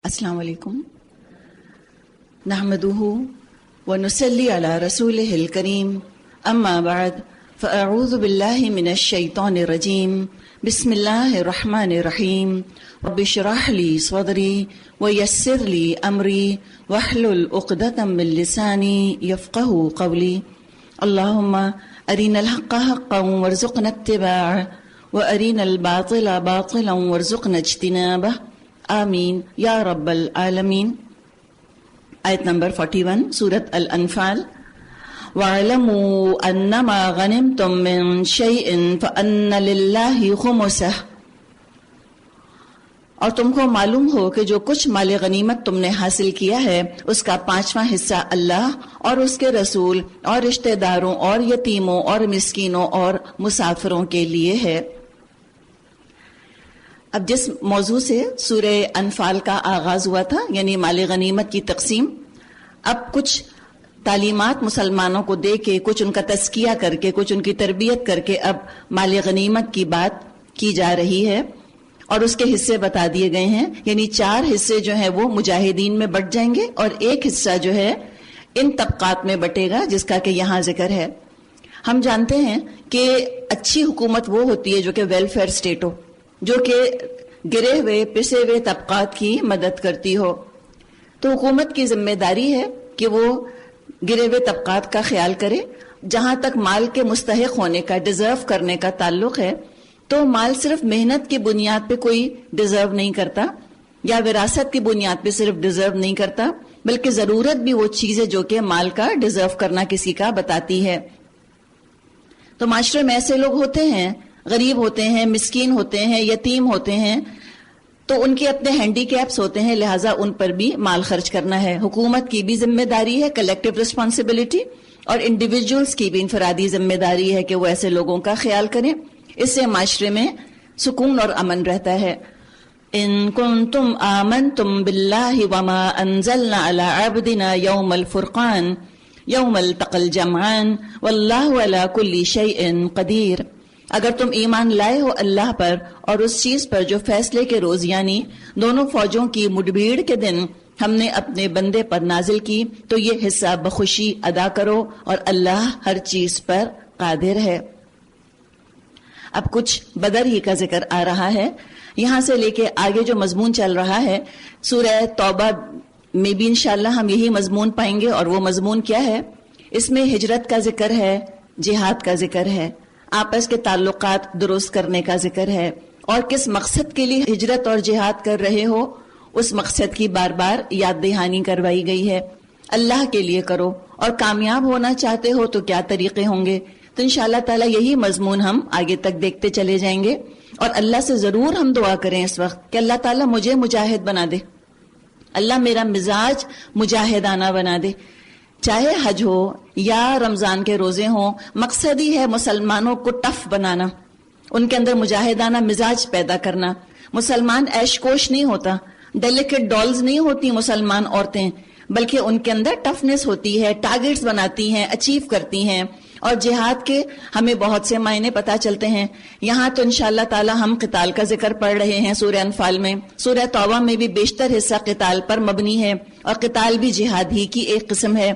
السلام علیکم نحمده ونصلي على رسوله الكريم اما بعد فاعوذ بالله من الشيطان الرجيم بسم الله الرحمن الرحيم رب اشرح لي صدري ويسر لي امري واحلل عقدة من لساني يفقهوا قولي اللهم ارنا الحق حقا وارزقنا اتباعه وارنا الباطل باطلا وارزقنا اجتنابه آمین یا رب العالمین۔ آیت نمبر 41 سورۃ الانفال۔ وَاعْلَمُوا أَنَّمَا غَنِمْتُم مِّن شَيْءٍ فَأَنَّ لِلَّهِ خُمُسَهُ، اور تم کو معلوم ہو کہ جو کچھ مال غنیمت تم نے حاصل کیا ہے اس کا 5واں حصہ اللہ اور اس کے رسول اور رشتہ داروں اور یتیموں اور مسکینوں اور مسافروں کے لیے ہے۔ اب جس موضوع سے سورہ انفال کا آغاز ہوا تھا، یعنی مال غنیمت کی تقسیم، اب کچھ تعلیمات مسلمانوں کو دے کے، کچھ ان کا تزکیہ کر کے، کچھ ان کی تربیت کر کے اب مال غنیمت کی بات کی جا رہی ہے اور اس کے حصے بتا دیے گئے ہیں۔ یعنی 4 حصے جو ہیں وہ مجاہدین میں بٹ جائیں گے اور 1 حصہ جو ہے ان طبقات میں بٹے گا جس کا کہ یہاں ذکر ہے۔ ہم جانتے ہیں کہ اچھی حکومت وہ ہوتی ہے جو کہ ویلفیئر اسٹیٹ ہو، جو کہ گرے ہوئے پسے ہوئے طبقات کی مدد کرتی ہو۔ تو حکومت کی ذمہ داری ہے کہ وہ گرے ہوئے طبقات کا خیال کرے۔ جہاں تک مال کے مستحق ہونے کا، ڈیزرو کرنے کا تعلق ہے، تو مال صرف محنت کی بنیاد پہ کوئی ڈیزرو نہیں کرتا یا وراثت کی بنیاد پہ صرف ڈیزرو نہیں کرتا، بلکہ ضرورت بھی وہ چیز ہے جو کہ مال کا ڈیزرو کرنا کسی کا بتاتی ہے۔ تو معاشرے میں ایسے لوگ ہوتے ہیں، غریب ہوتے ہیں، مسکین ہوتے ہیں، یتیم ہوتے ہیں، تو ان کے اپنے ہینڈی کیپس ہوتے ہیں، لہٰذا ان پر بھی مال خرچ کرنا ہے۔ حکومت کی بھی ذمہ داری ہے، کلیکٹیو رسپانسبلٹی، اور انڈیویجولز کی بھی انفرادی ذمہ داری ہے کہ وہ ایسے لوگوں کا خیال کریں۔ اس سے معاشرے میں سکون اور امن رہتا ہے۔ ان کنتم آمنتم باللہ وما انزلنا علی عبدنا یوم الفرقان یوم التقى الجمعان واللہ علی کل شیء قدیر، اگر تم ایمان لائے ہو اللہ پر اور اس چیز پر جو فیصلے کے روز یعنی دونوں فوجوں کی مڈبھیڑ کے دن ہم نے اپنے بندے پر نازل کی، تو یہ حصہ بخوشی ادا کرو اور اللہ ہر چیز پر قادر ہے۔ اب کچھ بدر ہی کا ذکر آ رہا ہے۔ یہاں سے لے کے آگے جو مضمون چل رہا ہے سورہ توبہ میں بھی انشاءاللہ ہم یہی مضمون پائیں گے، اور وہ مضمون کیا ہے؟ اس میں ہجرت کا ذکر ہے، جہاد کا ذکر ہے، آپس کے تعلقات درست کرنے کا ذکر ہے، اور کس مقصد کے لیے ہجرت اور جہاد کر رہے ہو اس مقصد کی بار بار یاد دہانی کروائی گئی ہے۔ اللہ کے لیے کرو، اور کامیاب ہونا چاہتے ہو تو کیا طریقے ہوں گے؟ تو انشاءاللہ تعالی یہی مضمون ہم آگے تک دیکھتے چلے جائیں گے، اور اللہ سے ضرور ہم دعا کریں اس وقت کہ اللہ تعالیٰ مجھے مجاہد بنا دے، اللہ میرا مزاج مجاہدانہ بنا دے۔ چاہے حج ہو یا رمضان کے روزے ہوں، مقصد ہی ہے مسلمانوں کو ٹف بنانا، ان کے اندر مجاہدانہ مزاج پیدا کرنا۔ مسلمان عیش کوش نہیں ہوتا، ڈیلیکیٹ ڈالز نہیں ہوتی مسلمان عورتیں، بلکہ ان کے اندر ٹفنس ہوتی ہے، ٹارگٹس بناتی ہیں، اچیو کرتی ہیں۔ اور جہاد کے ہمیں بہت سے معنی پتہ چلتے ہیں۔ یہاں تو انشاءاللہ تعالی ہم قتال کا ذکر پڑھ رہے ہیں سورہ انفال میں، سورہ توبہ میں بھی بیشتر حصہ قتال پر مبنی ہے، اور قتال بھی جہاد ہی کی ایک قسم ہے۔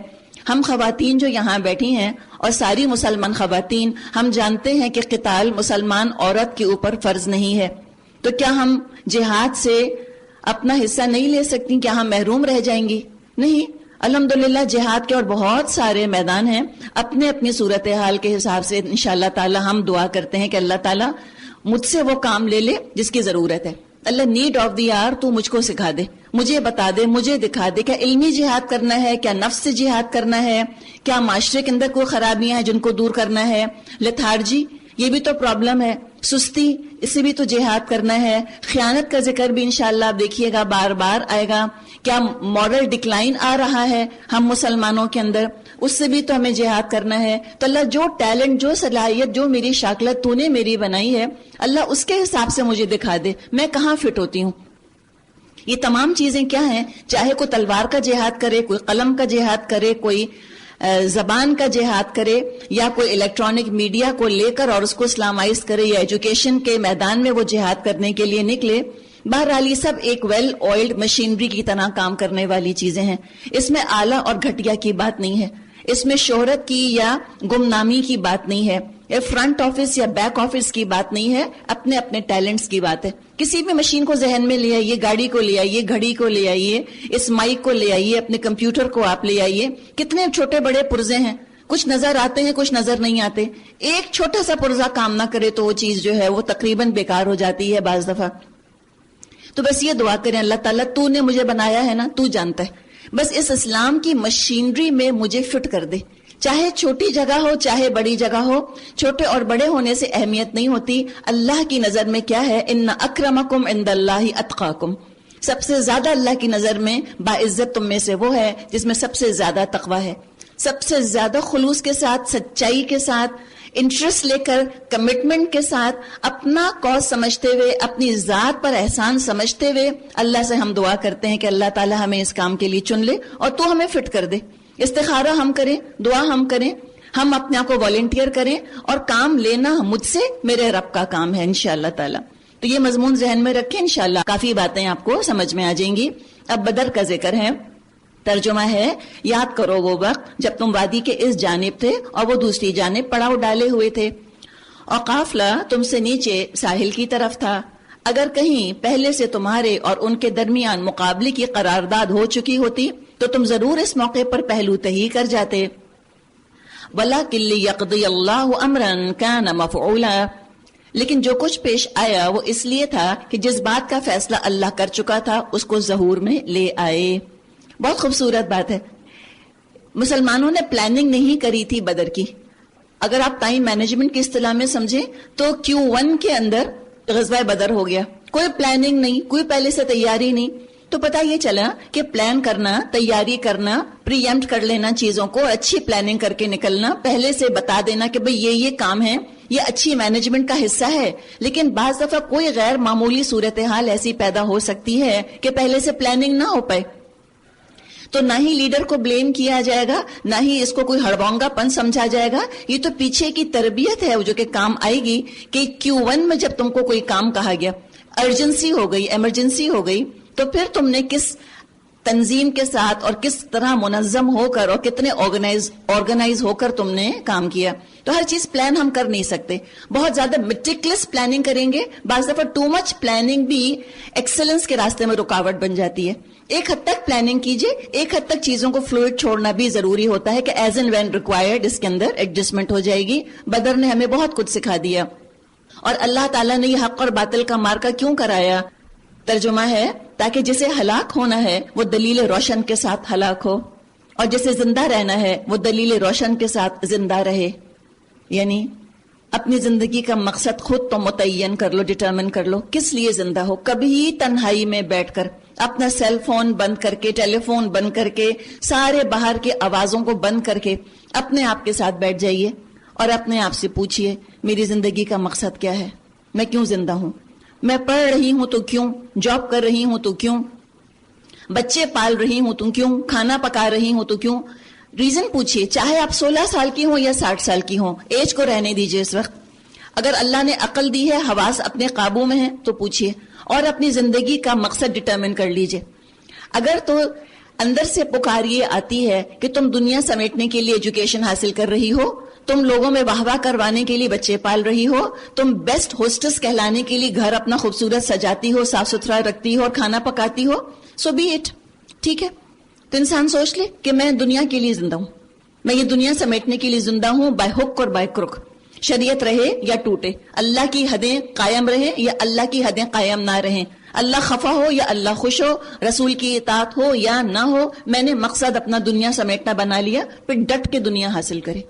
ہم خواتین جو یہاں بیٹھی ہیں اور ساری مسلمان خواتین، ہم جانتے ہیں کہ قتال مسلمان عورت کے اوپر فرض نہیں ہے، تو کیا ہم جہاد سے اپنا حصہ نہیں لے سکتی؟ کیا ہم محروم رہ جائیں گی؟ نہیں، الحمدللہ جہاد کے اور بہت سارے میدان ہیں۔ اپنے اپنی صورتحال کے حساب سے انشاءاللہ تعالی ہم دعا کرتے ہیں کہ اللہ تعالیٰ مجھ سے وہ کام لے لے جس کی ضرورت ہے۔ اللہ نیڈ آف دی آر تو مجھ کو سکھا دے، مجھے بتا دے، مجھے دکھا دے، کیا علمی جہاد کرنا ہے، کیا نفس سے جہاد کرنا ہے، کیا معاشرے کے اندر کوئی خرابیاں ہیں جن کو دور کرنا ہے، لتھارجی یہ بھی تو پرابلم ہے، سستی اسے بھی تو جہاد کرنا ہے، خیانت کا ذکر بھی انشاءاللہ آپ دیکھیے گا بار بار آئے گا، کیا مورل ڈکلائن آ رہا ہے ہم مسلمانوں کے اندر، اس سے بھی تو ہمیں جہاد کرنا ہے۔ تو اللہ جو ٹیلنٹ، جو صلاحیت، جو میری شاکلت تو نے میری بنائی ہے، اللہ اس کے حساب سے مجھے دکھا دے میں کہاں فٹ ہوتی ہوں۔ یہ تمام چیزیں کیا ہیں؟ چاہے کوئی تلوار کا جہاد کرے، کوئی قلم کا جہاد کرے، کوئی زبان کا جہاد کرے، یا کوئی الیکٹرانک میڈیا کو لے کر اور اس کو اسلامائز کرے، یا ایجوکیشن کے میدان میں وہ جہاد کرنے کے لیے نکلے، بہرحال یہ سب ایک ویل آئلڈ مشینری کی طرح کام کرنے والی چیزیں ہیں. اس میں اعلیٰ اور گھٹیا کی بات نہیں ہے, اس میں شہرت کی یا گمنامی کی بات نہیں ہے, یا فرنٹ آفس یا بیک آفس کی بات نہیں ہے, اپنے اپنے ٹیلنٹس کی بات ہے. کسی بھی مشین کو ذہن میں لے آئیے, گاڑی کو لے آئیے, گھڑی کو لے آئیے, اس مائک کو لے آئیے, اپنے کمپیوٹر کو آپ لے آئیے. کتنے چھوٹے بڑے پرزے ہیں, کچھ نظر آتے ہیں کچھ نظر نہیں آتے. ایک چھوٹا سا پرزہ کام نہ کرے تو وہ چیز جو ہے وہ تقریباً بیکار ہو جاتی ہے بعض دفعہ. تو بس یہ دعا کریں, اللہ تعالیٰ تو نے مجھے بنایا ہے نا, تو جانتا ہے, بس اس اسلام کی مشینری میں مجھے فٹ کر دے. چاہے چھوٹی جگہ ہو چاہے بڑی جگہ ہو, چھوٹے اور بڑے ہونے سے اہمیت نہیں ہوتی. اللہ کی نظر میں کیا ہے, ان اکرمکم عند اللہ اتقاکم, سب سے زیادہ اللہ کی نظر میں باعزت تم میں سے وہ ہے جس میں سب سے زیادہ تقوی ہے, سب سے زیادہ خلوص کے ساتھ, سچائی کے ساتھ, انٹرسٹ لے کر, کمٹمنٹ کے ساتھ, اپنا کاز سمجھتے ہوئے, اپنی ذات پر احسان سمجھتے ہوئے اللہ سے ہم دعا کرتے ہیں کہ اللہ تعالی ہمیں اس کام کے لیے چن لے اور تو ہمیں فٹ کر دے. استخارہ ہم کریں, دعا ہم کریں, ہم اپنے آپ کو والنٹیئر کریں, اور کام لینا مجھ سے میرے رب کا کام ہے انشاءاللہ تعالی. تو یہ مضمون ذہن میں رکھیں, انشاءاللہ کافی باتیں آپ کو سمجھ میں آ جائیں گی. اب بدر کا ذکر ہے, ترجمہ ہے, یاد کرو وہ وقت جب تم وادی کے اس جانب تھے اور وہ دوسری جانب پڑاؤ ڈالے ہوئے تھے, اور قافلہ تم سے نیچے ساحل کی طرف تھا. اگر کہیں پہلے سے تمہارے اور ان کے درمیان مقابلے کی قرارداد ہو چکی ہوتی تو تم ضرور اس موقع پر پہلو تہی کر جاتے. وَلَكِنْ لِيَقْضِيَ اللَّهُ أَمْرًا كَانَ مَفْعُولًا, لیکن جو کچھ پیش آیا وہ اس لیے تھا کہ جس بات کا فیصلہ اللہ کر چکا تھا اس کو ظہور میں لے آئے. بہت خوبصورت بات ہے. مسلمانوں نے پلاننگ نہیں کری تھی بدر کی. اگر آپ ٹائم مینجمنٹ کی اصطلاح میں سمجھیں تو Q1 کے اندر غزوہ بدر ہو گیا, کوئی پلاننگ نہیں, کوئی پہلے سے تیاری نہیں. تو پتہ یہ چلا کہ پلان کرنا, تیاری کرنا, پری ایمپٹ کر لینا چیزوں کو, اچھی پلاننگ کر کے نکلنا, پہلے سے بتا دینا کہ بھئی یہ کام ہے, یہ اچھی مینجمنٹ کا حصہ ہے. لیکن بعض دفعہ کوئی غیر معمولی صورتحال ایسی پیدا ہو سکتی ہے کہ پہلے سے پلاننگ نہ ہو پائے. تو نہ ہی لیڈر کو بلیم کیا جائے گا, نہ ہی اس کو کوئی ہڑبونگا پن سمجھا جائے گا. یہ تو پیچھے کی تربیت ہے جو کہ کام آئے گی کہ Q1 میں جب تم کو کوئی کام کہا گیا, ارجنسی ہو گئی, ایمرجنسی ہو گئی, تو پھر تم نے کس تنظیم کے ساتھ اور کس طرح منظم ہو کر اور کتنے آرگنائز ہو کر تم نے کام کیا. تو ہر چیز پلان ہم کر نہیں سکتے. بہت زیادہ میٹیکلس پلاننگ کریں گے, بعض دفعہ ٹو مچ پلاننگ بھی ایکسلنس کے راستے میں رکاوٹ بن جاتی ہے. ایک حد تک پلاننگ کیجئے, ایک حد تک چیزوں کو فلوئڈ چھوڑنا بھی ضروری ہوتا ہے کہ ایز اینڈ وین ریکوائرڈ اس کے اندر ایڈجسٹمنٹ ہو جائے گی. بدر نے ہمیں بہت کچھ سکھا دیا. اور اللہ تعالیٰ نے یہ حق اور باطل کا مارکا کیوں کرایا؟ ترجمہ ہے تاکہ جسے ہلاک ہونا ہے وہ دلیل روشن کے ساتھ ہلاک ہو, اور جسے زندہ رہنا ہے وہ دلیل روشن کے ساتھ زندہ رہے. یعنی اپنی زندگی کا مقصد خود تو متعین کر لو, ڈٹرمن کر لو کس لیے زندہ ہو. کبھی تنہائی میں بیٹھ کر اپنا سیل فون بند کر کے, ٹیلی فون بند کر کے, سارے باہر کے آوازوں کو بند کر کے اپنے آپ کے ساتھ بیٹھ جائیے اور اپنے آپ سے پوچھئے میری زندگی کا مقصد کیا ہے, میں کیوں زندہ ہوں, میں پڑھ رہی ہوں تو کیوں, جاب کر رہی ہوں تو کیوں, بچے پال رہی ہوں تو کیوں, کھانا پکا رہی ہوں تو کیوں. ریزن پوچھئے, چاہے آپ 16 سال کی ہوں یا 60 سال کی ہوں, ایج کو رہنے دیجئے اس وقت. اگر اللہ نے عقل دی ہے, حواس اپنے قابو میں ہیں تو پوچھئے, اور اپنی زندگی کا مقصد ڈٹرمن کر لیجئے. اگر تو اندر سے پکار یہ آتی ہے کہ تم دنیا سمیٹنے کے لیے ایجوکیشن حاصل کر رہی ہو, تم لوگوں میں واہ واہ کروانے کے لیے بچے پال رہی ہو, تم بیسٹ ہوسٹس کہلانے کے لیے گھر اپنا خوبصورت سجاتی ہو, صاف ستھرا رکھتی ہو اور کھانا پکاتی ہو, سو بی اٹ, ٹھیک ہے. تو انسان سوچ لے کہ میں دنیا کے لیے زندہ ہوں, میں یہ دنیا سمیٹنے کے لیے زندہ ہوں, بائی ہک اور بائی کرک, شریعت رہے یا ٹوٹے, اللہ کی حدیں قائم رہے یا اللہ کی حدیں قائم نہ رہیں, اللہ خفا ہو یا اللہ خوش ہو, رسول کی اطاعت ہو یا نہ ہو, میں نے مقصد اپنا دنیا سمیٹنا بنا لیا, پھر ڈٹ کے دنیا حاصل کرے.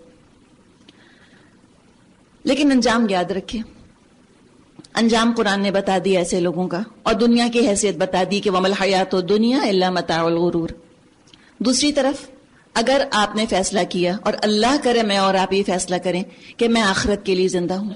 لیکن انجام یاد رکھے, انجام قرآن نے بتا دیا ایسے لوگوں کا, اور دنیا کی حیثیت بتا دی کہ وَمَا الْحَيَاةُ الدُّنْيَا إِلَّا مَتَاعُ الْغُرُورِ. دوسری طرف اگر آپ نے فیصلہ کیا, اور اللہ کرے میں اور آپ یہ فیصلہ کریں کہ میں آخرت کے لیے زندہ ہوں,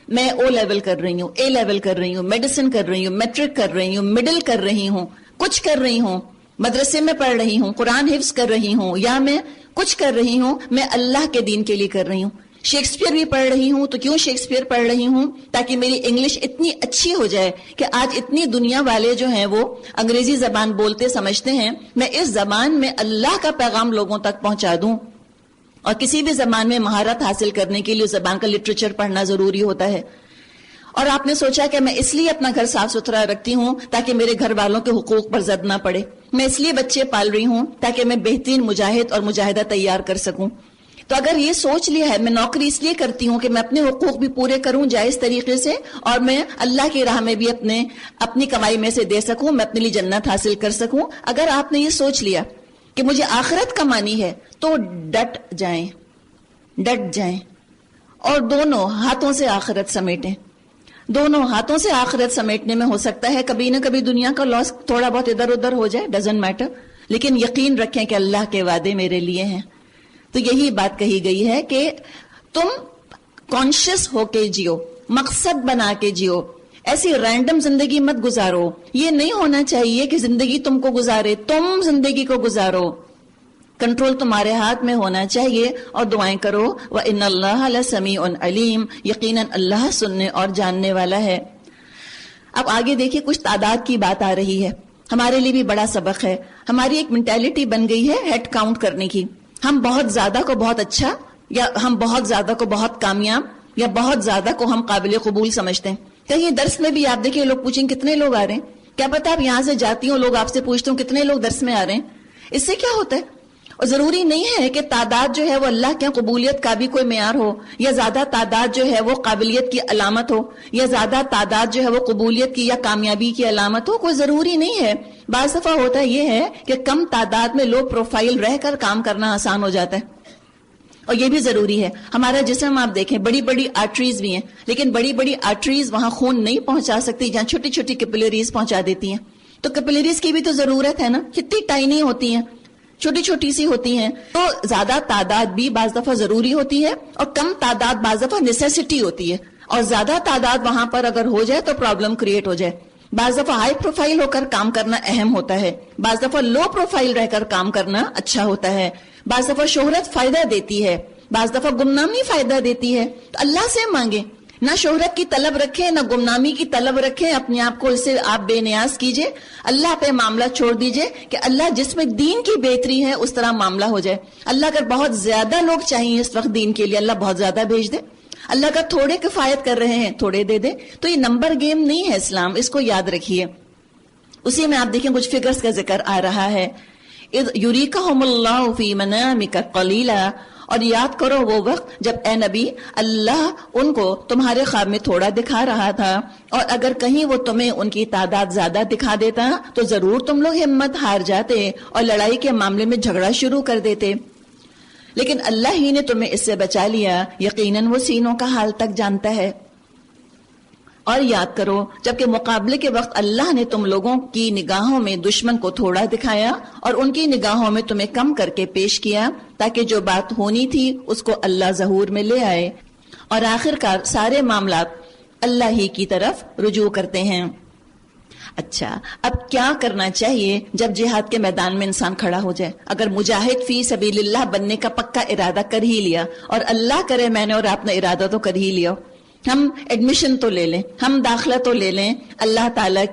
میں او لیول کر رہی ہوں, اے لیول کر رہی ہوں, میڈیسن کر رہی ہوں, میٹرک کر رہی ہوں, مڈل کر رہی ہوں, کچھ کر رہی ہوں, مدرسے میں پڑھ رہی ہوں, قرآن حفظ کر رہی ہوں, یا میں کچھ کر رہی ہوں, میں اللہ کے دین کے لیے کر رہی ہوں, شیکسپیئر بھی پڑھ رہی ہوں تو کیوں شیکسپیئر پڑھ رہی ہوں؟ تاکہ میری انگلش اتنی اچھی ہو جائے کہ آج اتنی دنیا والے جو ہیں وہ انگریزی زبان بولتے سمجھتے ہیں، میں اس زبان میں اللہ کا پیغام لوگوں تک پہنچا دوں. اور کسی بھی زبان میں مہارت حاصل کرنے کے لیے اس زبان کا لٹریچر پڑھنا ضروری ہوتا ہے. اور آپ نے سوچا کہ میں اس لیے اپنا گھر صاف ستھرا رکھتی ہوں تاکہ میرے گھر والوں کے حقوق پر زد نہ پڑے. میں اس لیے بچے پال رہی ہوں تاکہ میں بہترین مجاہد اور مجاہدہ تیار کر سکوں. تو اگر یہ سوچ لیا ہے، میں نوکری اس لیے کرتی ہوں کہ میں اپنے حقوق بھی پورے کروں جائز طریقے سے، اور میں اللہ کی راہ میں بھی اپنی کمائی میں سے دے سکوں، میں اپنے لیے جنت حاصل کر سکوں. اگر آپ نے یہ سوچ لیا کہ مجھے آخرت کمانی ہے تو ڈٹ جائیں اور دونوں ہاتھوں سے آخرت سمیٹیں. دونوں ہاتھوں سے آخرت سمیٹنے میں ہو سکتا ہے کبھی نہ کبھی دنیا کا لاس تھوڑا بہت ادھر ادھر ہو جائے، ڈزنٹ میٹر، لیکن یقین رکھیں کہ اللہ کے وعدے میرے لیے ہیں. تو یہی بات کہی گئی ہے کہ تم کانشیس ہو کے جیو، مقصد بنا کے جیو، ایسی رینڈم زندگی مت گزارو. یہ نہیں ہونا چاہیے کہ زندگی تم کو گزارے، تم زندگی کو گزارو. کنٹرول تمہارے ہاتھ میں ہونا چاہیے. اور دعائیں کرو وَإِنَّ اللَّهَ لَسَمِيعٌ عَلِيمٌ، یقیناً اللہ سننے اور جاننے والا ہے. اب آگے دیکھیے کچھ تعداد کی بات آ رہی ہے، ہمارے لیے بھی بڑا سبق ہے. ہماری ایک مینٹیلٹی بن گئی ہے ہیڈ کاؤنٹ کرنے کی. ہم بہت زیادہ کو بہت اچھا، یا ہم بہت زیادہ کو بہت کامیاب، یا بہت زیادہ کو ہم قابل قبول سمجھتے ہیں. کہیں درس میں بھی آپ دیکھیں لوگ پوچھیں کتنے لوگ آ رہے ہیں، کیا پتا آپ یہاں سے جاتی ہوں لوگ آپ سے پوچھتے ہوں کتنے لوگ درس میں آ رہے ہیں. اس سے کیا ہوتا ہے؟ اور ضروری نہیں ہے کہ تعداد جو ہے وہ اللہ کے قبولیت کا بھی کوئی معیار ہو، یا زیادہ تعداد جو ہے وہ قابلیت کی علامت ہو، یا زیادہ تعداد جو ہے وہ قبولیت کی یا کامیابی کی علامت ہو. کوئی ضروری نہیں ہے. بعض دفعہ ہوتا یہ ہے کہ کم تعداد میں لو پروفائل رہ کر کام کرنا آسان ہو جاتا ہے. اور یہ بھی ضروری ہے. ہمارا جسم آپ دیکھیں بڑی بڑی آرٹریز بھی ہیں، لیکن بڑی بڑی آرٹریز وہاں خون نہیں پہنچا سکتی جہاں چھوٹی چھوٹی کیپلریز پہنچا دیتی ہیں. تو کیپلریز کی بھی تو ضرورت ہے نا، کتنی ٹائنی ہوتی ہیں، چھوٹی چھوٹی سی ہوتی ہیں. تو زیادہ تعداد بھی بعض دفعہ ضروری ہوتی ہے، اور کم تعداد بعض دفعہ نیسیسٹی ہوتی ہے. اور زیادہ تعداد وہاں پر اگر ہو جائے تو پرابلم کریٹ ہو جائے. بعض دفعہ ہائی پروفائل ہو کر کام کرنا اہم ہوتا ہے، بعض دفعہ لو پروفائل رہ کر کام کرنا اچھا ہوتا ہے. بعض دفعہ شہرت فائدہ دیتی ہے، بعض دفعہ گمنامی فائدہ دیتی ہے. تو اللہ سے مانگیں، نہ شہرت کی طلب رکھیں نہ گمنامی کی طلب رکھیں. اپنے آپ کو اس سے آپ بے نیاز کیجئے، اللہ پہ معاملہ چھوڑ دیجئے کہ اللہ جس میں دین کی بہتری ہے اس طرح معاملہ ہو جائے. اللہ اگر بہت زیادہ لوگ چاہیے اس وقت دین کے لیے، اللہ بہت زیادہ بھیج دے. اللہ کا تھوڑے کفایت کر رہے ہیں تھوڑے دے دے. تو یہ نمبر گیم نہیں ہے اسلام، اس کو یاد رکھیے. اسی میں آپ دیکھیں کچھ فگرز کا ذکر آ رہا ہے. اذ یریکہم اللہ فی منامک قلیلا، اور یاد کرو وہ وقت جب اے نبی اللہ ان کو تمہارے خواب میں تھوڑا دکھا رہا تھا، اور اگر کہیں وہ تمہیں ان کی تعداد زیادہ دکھا دیتا تو ضرور تم لوگ ہمت ہار جاتے اور لڑائی کے معاملے میں جھگڑا شروع کر دیتے. لیکن اللہ ہی نے تمہیں اس سے بچا لیا، یقیناً وہ سینوں کا حال تک جانتا ہے. اور یاد کرو جبکہ مقابلے کے وقت اللہ نے تم لوگوں کی نگاہوں میں دشمن کو تھوڑا دکھایا اور ان کی نگاہوں میں تمہیں کم کر کے پیش کیا، تاکہ جو بات ہونی تھی اس کو اللہ ظہور میں لے آئے. اور آخر کار سارے معاملات اللہ ہی کی طرف رجوع کرتے ہیں. اچھا اب کیا کرنا چاہیے جب جہاد کے میدان میں انسان کھڑا ہو جائے؟ اگر مجاہد فی سبیل اللہ بننے کا پکا ارادہ کر ہی لیا، اور اللہ کرے میں نے اور آپ نے ارادہ تو کر ہی لیا، ہم ایڈمیشن تو لے لیں، ہم داخلہ تو لے لیں اللہ تعالیٰ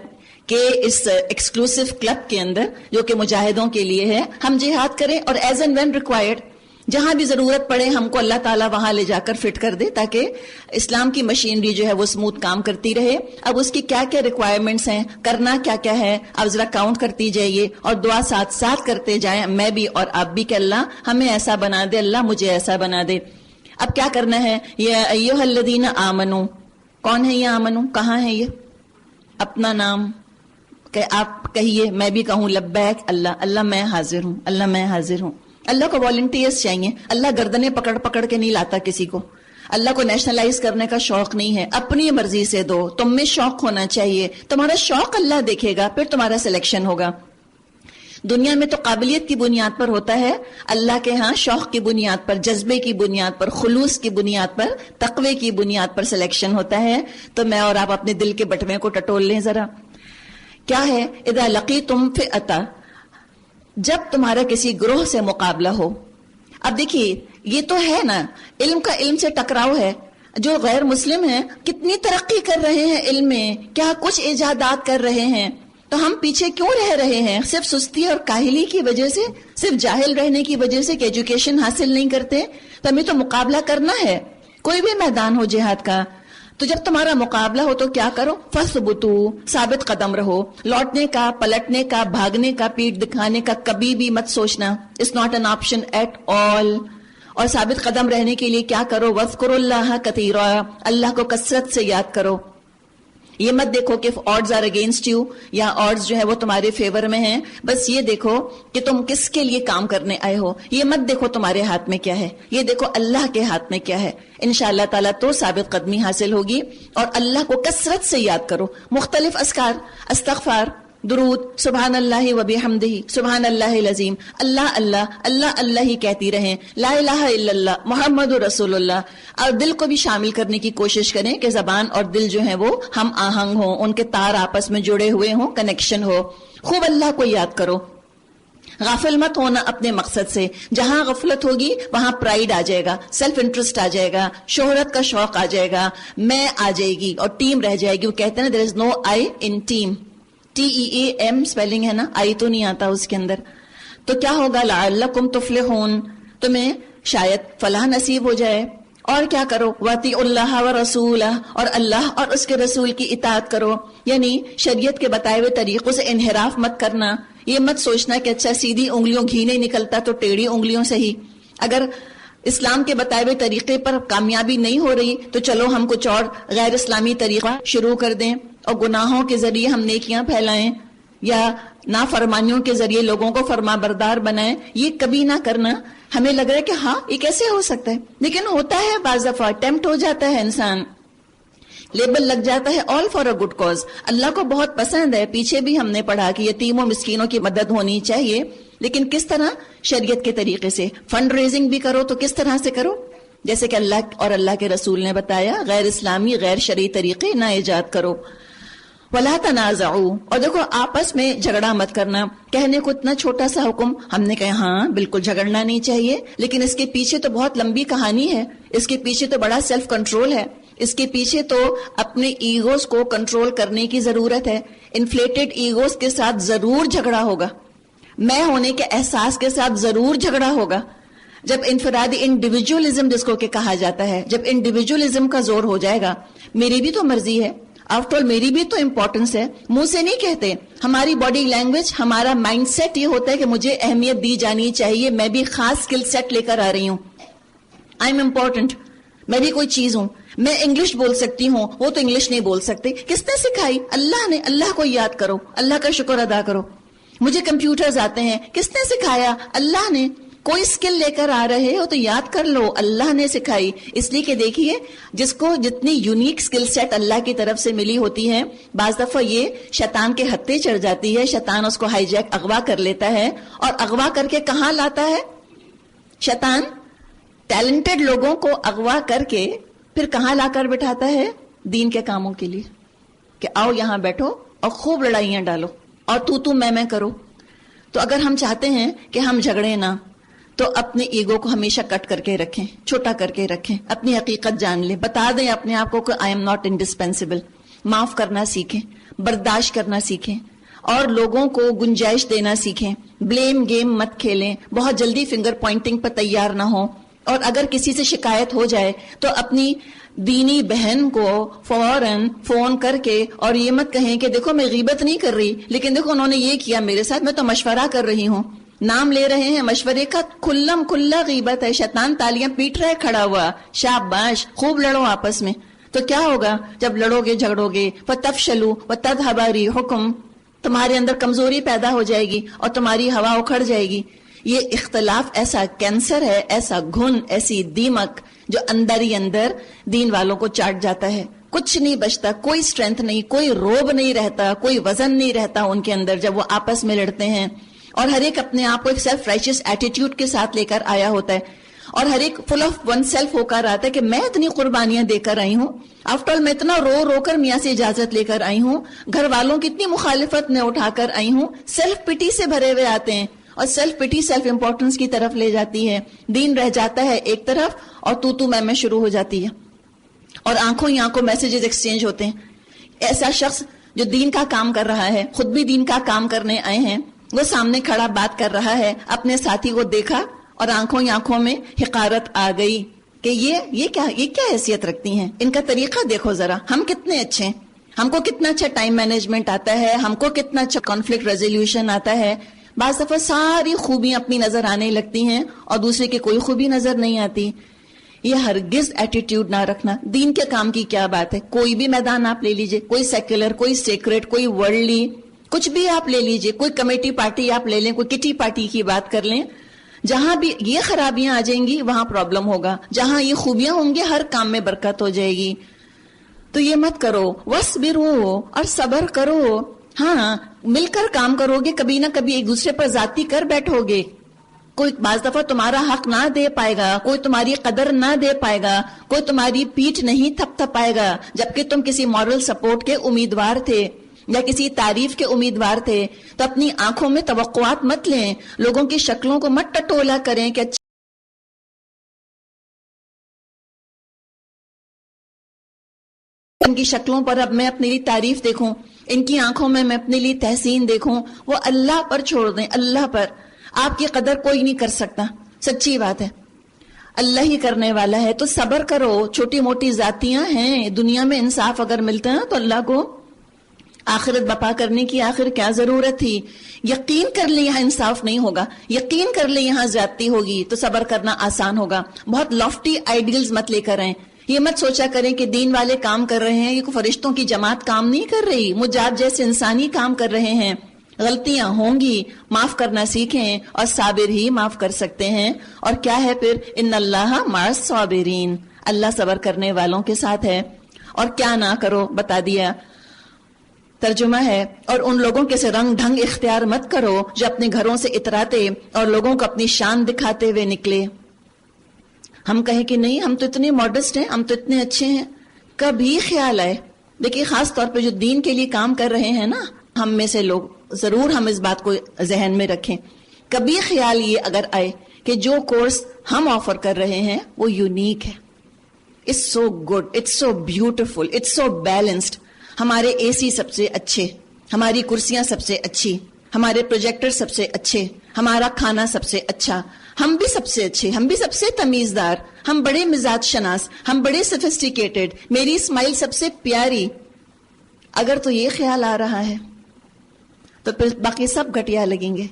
کے اس ایکسکلوسیو کلب کے اندر جو کہ مجاہدوں کے لیے ہے. ہم جہاد کریں اور ایز اینڈ وین ریکوائرڈ جہاں بھی ضرورت پڑے ہم کو اللہ تعالیٰ وہاں لے جا کر فٹ کر دے، تاکہ اسلام کی مشینری جو ہے وہ اسموتھ کام کرتی رہے. اب اس کی کیا کیا ریکوائرمنٹس ہیں، کرنا کیا کیا ہے، اب ذرا کاؤنٹ کرتی جائیے اور دعا ساتھ ساتھ کرتے جائیں، میں بھی اور آپ بھی، کہ اللہ ہمیں ایسا بنا دے، اللہ مجھے ایسا بنا دے. اب کیا کرنا ہے؟ یا ایھا الذین آمنو، کون ہے یہ آمنو؟ کہاں ہے یہ؟ اپنا نام کہ آپ کہیے، میں بھی کہوں لبیک اللہ، اللہ میں حاضر ہوں، اللہ میں حاضر ہوں. اللہ کو والنٹیئرز چاہیے. اللہ گردنیں پکڑ پکڑ کے نہیں لاتا کسی کو. اللہ کو نیشنلائز کرنے کا شوق نہیں ہے، اپنی مرضی سے دو. تم میں شوق ہونا چاہیے، تمہارا شوق اللہ دیکھے گا، پھر تمہارا سلیکشن ہوگا. دنیا میں تو قابلیت کی بنیاد پر ہوتا ہے، اللہ کے ہاں شوق کی بنیاد پر، جذبے کی بنیاد پر، خلوص کی بنیاد پر، تقوی کی بنیاد پر سلیکشن ہوتا ہے. تو میں اور آپ اپنے دل کے بٹوے کو ٹٹول لیں ذرا. کیا ہے؟ اذا لقیتم فئۃ، جب تمہارا کسی گروہ سے مقابلہ ہو. اب دیکھیے یہ تو ہے نا، علم کا علم سے ٹکراؤ ہے. جو غیر مسلم ہیں کتنی ترقی کر رہے ہیں علم میں، کیا کچھ ایجادات کر رہے ہیں، تو ہم پیچھے کیوں رہ رہے ہیں؟ صرف سستی اور کاہلی کی وجہ سے، صرف جاہل رہنے کی وجہ سے کہ ایجوکیشن حاصل نہیں کرتے. تو ہمیں تو مقابلہ کرنا ہے، کوئی بھی میدان ہو جہاد کا. تو جب تمہارا مقابلہ ہو تو کیا کرو؟ فَثْبُتُوا، ثابت قدم رہو. لوٹنے کا، پلٹنے کا، بھاگنے کا، پیٹ دکھانے کا کبھی بھی مت سوچنا. It's not an option at all. اور ثابت قدم رہنے کے لیے کیا کرو؟ وَاذْكُرُوا اللَّهَ كَثِيرًا، اللہ کو کثرت سے یاد کرو. یہ مت دیکھو کہ odds are against you یا odds جو ہے وہ تمہارے فیور میں ہیں. بس یہ دیکھو کہ تم کس کے لیے کام کرنے آئے ہو. یہ مت دیکھو تمہارے ہاتھ میں کیا ہے، یہ دیکھو اللہ کے ہاتھ میں کیا ہے. انشاءاللہ تعالیٰ تو ثابت قدمی حاصل ہوگی. اور اللہ کو کثرت سے یاد کرو. مختلف اذکار، استغفار، درود، سبحان اللہ و بحمدہ، سبحان اللہ العظیم، اللہ اللہ اللہ اللہ ہی کہتی رہیں. لا الہ الا اللہ محمد رسول اللہ. اور دل کو بھی شامل کرنے کی کوشش کریں کہ زبان اور دل جو ہیں وہ ہم آہنگ ہوں، ان کے تار آپس میں جڑے ہوئے ہوں، کنیکشن ہو. خوب اللہ کو یاد کرو. غافل مت ہونا اپنے مقصد سے. جہاں غفلت ہوگی وہاں پرائیڈ آ جائے گا، سیلف انٹرسٹ آ جائے گا، شہرت کا شوق آ جائے گا، میں آ جائے گی اور ٹیم رہ جائے گی. وہ کہتے ہیں دیر از نو آئی ان ٹیم. TEAM اسپیلنگ ہے نا، آئی تو نہیں آتا اس کے اندر. تو کیا ہوگا؟ لعلکم تفلحون، تمہیں شاید فلاح نصیب ہو جائے. اور کیا کرو؟ وَاطِیعُوا اللَّهَ وَرَسُولَهُ، اور اللہ اور اس کے رسول کی اطاعت کرو. یعنی شریعت کے بتائے ہوئے طریقوں سے انحراف مت کرنا. یہ مت سوچنا کہ اچھا سیدھی انگلیوں گھی نہیں نکلتا تو ٹیڑھی انگلیوں سے ہی. اگر اسلام کے بتائے ہوئے طریقے پر کامیابی نہیں ہو رہی تو چلو ہم کچھ اور غیر اسلامی طریقہ شروع کر دیں اور گناہوں کے ذریعے ہم نیکیاں پھیلائیں یا نافرمانیوں کے ذریعے لوگوں کو فرما بردار بنائیں. یہ کبھی نہ کرنا. ہمیں لگ رہا ہے کہ ہاں یہ کیسے ہو سکتا ہے، لیکن ہوتا ہے بعض دفعہ، ٹیمپٹ ہو جاتا ہے انسان، لیبل لگ جاتا ہے all for a good cause. اللہ کو بہت پسند ہے. پیچھے بھی ہم نے پڑھا کہ یتیموں مسکینوں کی مدد ہونی چاہیے، لیکن کس طرح؟ شریعت کے طریقے سے. فنڈ ریزنگ بھی کرو تو کس طرح سے کرو؟ جیسے کہ اللہ اور اللہ کے رسول نے بتایا، غیر اسلامی غیر شرعی طریقے نہ ایجاد کرو. وَلَا تَنَازَعُوا، اور دیکھو آپس میں جھگڑا مت کرنا. کہنے کو اتنا چھوٹا سا حکم ہم نے کہا ہاں بالکل جھگڑنا نہیں چاہیے، لیکن اس کے پیچھے تو بہت لمبی کہانی ہے. اس کے پیچھے تو بڑا سیلف کنٹرول ہے. اس کے پیچھے تو اپنے ایگوز کو کنٹرول کرنے کی ضرورت ہے. انفلیٹڈ ایگوز کے ساتھ ضرور جھگڑا ہوگا، میں ہونے کے احساس کے ساتھ ضرور جھگڑا ہوگا. جب انفرادی انڈیویجولزم جس کو کہ کہا جاتا ہے، جب انڈیویجولزم کا زور ہو جائے گا، میری بھی تو مرضی ہے، آفٹر آل میری بھی تو امپورٹنس ہے. منہ سے نہیں کہتے، ہماری باڈی لینگویج، ہمارا مائنڈ سیٹ یہ ہوتا ہے کہ مجھے اہمیت دی جانی چاہیے، میں بھی خاص اسکل سیٹ لے کر آ رہی ہوں، آئی ایم امپورٹنٹ، میں بھی کوئی چیز ہوں. میں انگلش بول سکتی ہوں، وہ تو انگلش نہیں بول سکتے. کس نے سکھائی؟ اللہ نے. اللہ کو یاد کرو، اللہ کا شکر ادا کرو. مجھے کمپیوٹرز آتے ہیں، کس نے سکھایا؟ اللہ نے. کوئی اسکل لے کر آ رہے ہو تو یاد کر لو اللہ نے سکھائی. اس لیے کہ دیکھیے جس کو جتنی یونیک اسکل سیٹ اللہ کی طرف سے ملی ہوتی ہے، بعض دفعہ یہ شیطان کے ہتھے چڑھ جاتی ہے، شیطان اس کو ہائی جیک اغوا کر لیتا ہے. اور اغوا کر کے کہاں لاتا ہے شیطان؟ ٹیلنٹڈ لوگوں کو اغوا کر کے پھر کہاں لا کر بٹھاتا ہے؟ دین کے کاموں کے لیے، کہ آؤ یہاں بیٹھو اور خوب لڑائیاں ڈالو اور تو میں کرو. تو اگر ہم چاہتے ہیں کہ ہم جھگڑے نہ، تو اپنے ایگو کو ہمیشہ کٹ کر کے رکھیں، چھوٹا کر کے رکھیں، اپنی حقیقت جان لیں، بتا دیں اپنے آپ کو کہ آئی ایم ناٹ انڈسپینسیبل. معاف کرنا سیکھیں، برداشت کرنا سیکھیں اور لوگوں کو گنجائش دینا سیکھیں. بلیم گیم مت کھیلیں، بہت جلدی فنگر پوائنٹنگ پر تیار نہ ہوں. اور اگر کسی سے شکایت ہو جائے تو اپنی دینی بہن کو فوراً فون کر کے اور یہ مت کہیں کہ دیکھو میں غیبت نہیں کر رہی، لیکن دیکھو انہوں نے یہ کیا میرے ساتھ، میں تو مشورہ کر رہی ہوں. نام لے رہے ہیں، مشورے کا کھلم کھلا غیبت ہے. شیطان تالیاں پیٹ رہا ہے کھڑا ہوا. شاباش، خوب لڑو آپس میں. تو کیا ہوگا جب لڑو گے جھگڑو گے؟ فَتَفْشَلُوا وَتَذْهَبَ رِيحُكُمْ، تمہارے اندر کمزوری پیدا ہو جائے گی اور تمہاری ہوا اکھڑ جائے گی. یہ اختلاف ایسا کینسر ہے، ایسا گھن، ایسی دیمک جو اندر ہی اندر دین والوں کو چاٹ جاتا ہے. کچھ نہیں بچتا، کوئی اسٹرینتھ نہیں، کوئی روب نہیں رہتا، کوئی وزن نہیں رہتا ان کے اندر جب وہ آپس میں لڑتے ہیں. اور ہر ایک اپنے آپ کو ایک سیلف رائچس ایٹیٹیوڈ کے ساتھ لے کر آیا ہوتا ہے اور ہر ایک فل آف ون سیلف ہو کر آتا ہے کہ میں اتنی قربانیاں دے کر آئی ہوں، آفٹر آل میں اتنا رو رو کر میاں سے اجازت لے کر آئی ہوں، گھر والوں کی اتنی مخالفت میں اٹھا کر آئی ہوں. سیلف پٹی سے بھرے ہوئے آتے ہیں اور سیلف پٹی سیلف امپورٹنس کی طرف لے جاتی ہے. دین رہ جاتا ہے ایک طرف اور تو میں شروع ہو جاتی ہے اور آنکھوں ہی آنکھوں میسیجز ایکسچینج ہوتے ہیں. ایسا شخص جو دین کا کام کر رہا ہے, خود بھی دین کا کام کرنے آئے ہیں, وہ سامنے کھڑا بات کر رہا ہے, اپنے ساتھی کو دیکھا اور آنکھوں ہی آنکھوں میں حقارت آ گئی کہ یہ کیا حیثیت رکھتی ہیں, ان کا طریقہ دیکھو ذرا, ہم کتنے اچھے ہیں, ہم کو کتنا اچھا ٹائم مینجمنٹ آتا ہے, ہم کو کتنا اچھا کانفلکٹ ریزولوشن آتا ہے. بعض دفعہ ساری خوبیاں اپنی نظر آنے لگتی ہیں اور دوسرے کی کوئی خوبی نظر نہیں آتی. یہ ہرگز ایٹیٹیوڈ نہ رکھنا. دین کے کام کی کیا بات ہے, کوئی بھی میدان آپ لے لیجئے, کوئی سیکولر, کوئی سیکریٹ, کوئی ورلڈلی, کچھ بھی آپ لے لیجئے, کوئی کمیٹی پارٹی آپ لے لیں, کوئی کٹی پارٹی کی بات کر لیں, جہاں بھی یہ خرابیاں آ جائیں گی وہاں پرابلم ہوگا, جہاں یہ خوبیاں ہوں گی ہر کام میں برکت ہو جائے گی. تو یہ مت کرو, وَاصْبِرُوا, اور صبر کرو. ہاں مل کر کام کرو گے, کبھی نہ کبھی ایک دوسرے پر ذاتی کر بیٹھو گے. کوئی بعض دفعہ تمہارا حق نہ دے پائے گا, کوئی تمہاری قدر نہ دے پائے گا, کوئی تمہاری پیٹھ نہیں تھپ پائے گا, جبکہ تم کسی مورل سپورٹ کے امیدوار تھے یا کسی تعریف کے امیدوار تھے. تو اپنی آنکھوں میں توقعات مت لیں, لوگوں کی شکلوں کو مت ٹٹولا کریں کہ ان کی شکلوں پر اب میں اپنے لیے تعریف دیکھوں, ان کی آنکھوں میں اپنے لیے تحسین دیکھوں. وہ اللہ پر چھوڑ دیں, اللہ پر. آپ کی قدر کوئی نہیں کر سکتا, سچی بات ہے, اللہ ہی کرنے والا ہے. تو صبر کرو, چھوٹی موٹی ذاتیاں ہیں, دنیا میں انصاف اگر ملتا ہے تو اللہ کو آخرت بپا کرنے کی آخر کیا ضرورت تھی. یقین کر لیں یہاں انصاف نہیں ہوگا, یقین کر لیں یہاں زیادتی ہوگی, تو صبر کرنا آسان ہوگا. بہت لافٹی آئیڈیلز مت لے کر آئیں. یہ مت سوچا کریں کہ دین والے کام کر رہے ہیں, یہ فرشتوں کی جماعت کام نہیں کر رہی, مجھ آپ جیسے انسانی کام کر رہے ہیں. غلطیاں ہوں گی, معاف کرنا سیکھیں, اور صابر ہی معاف کر سکتے ہیں. اور کیا ہے پھر, ان اللہ مع الصابرین, اللہ صبر کرنے والوں کے ساتھ ہے. اور کیا نہ کرو بتا دیا, ترجمہ ہے, اور ان لوگوں کے سے رنگ ڈھنگ اختیار مت کرو جو اپنے گھروں سے اتراتے اور لوگوں کو اپنی شان دکھاتے ہوئے نکلے. ہم کہیں کہ نہیں, ہم تو اتنے ماڈسٹ ہیں, ہم تو اتنے اچھے ہیں. کبھی خیال آئے, دیکھیے خاص طور پہ جو دین کے لیے کام کر رہے ہیں نا, ہم میں سے لوگ, ضرور ہم اس بات کو ذہن میں رکھیں, کبھی خیال یہ اگر آئے کہ جو کورس ہم آفر کر رہے ہیں وہ یونیک ہے, it's so good, it's so beautiful, it's so balanced. ہمارے اے سی سب سے اچھے, ہماری کرسیاں سب سے اچھی, ہمارے پروجیکٹر سب سے اچھے, ہمارا کھانا سب سے اچھا, ہم بھی سب سے اچھے, ہم بھی سب سے تمیزدار, ہم بڑے مزاج شناس, ہم بڑے سفسٹیکیٹڈ, میری اسمائل سب سے پیاری. اگر تو یہ خیال آ رہا ہے تو پھر باقی سب گھٹیا لگیں گے.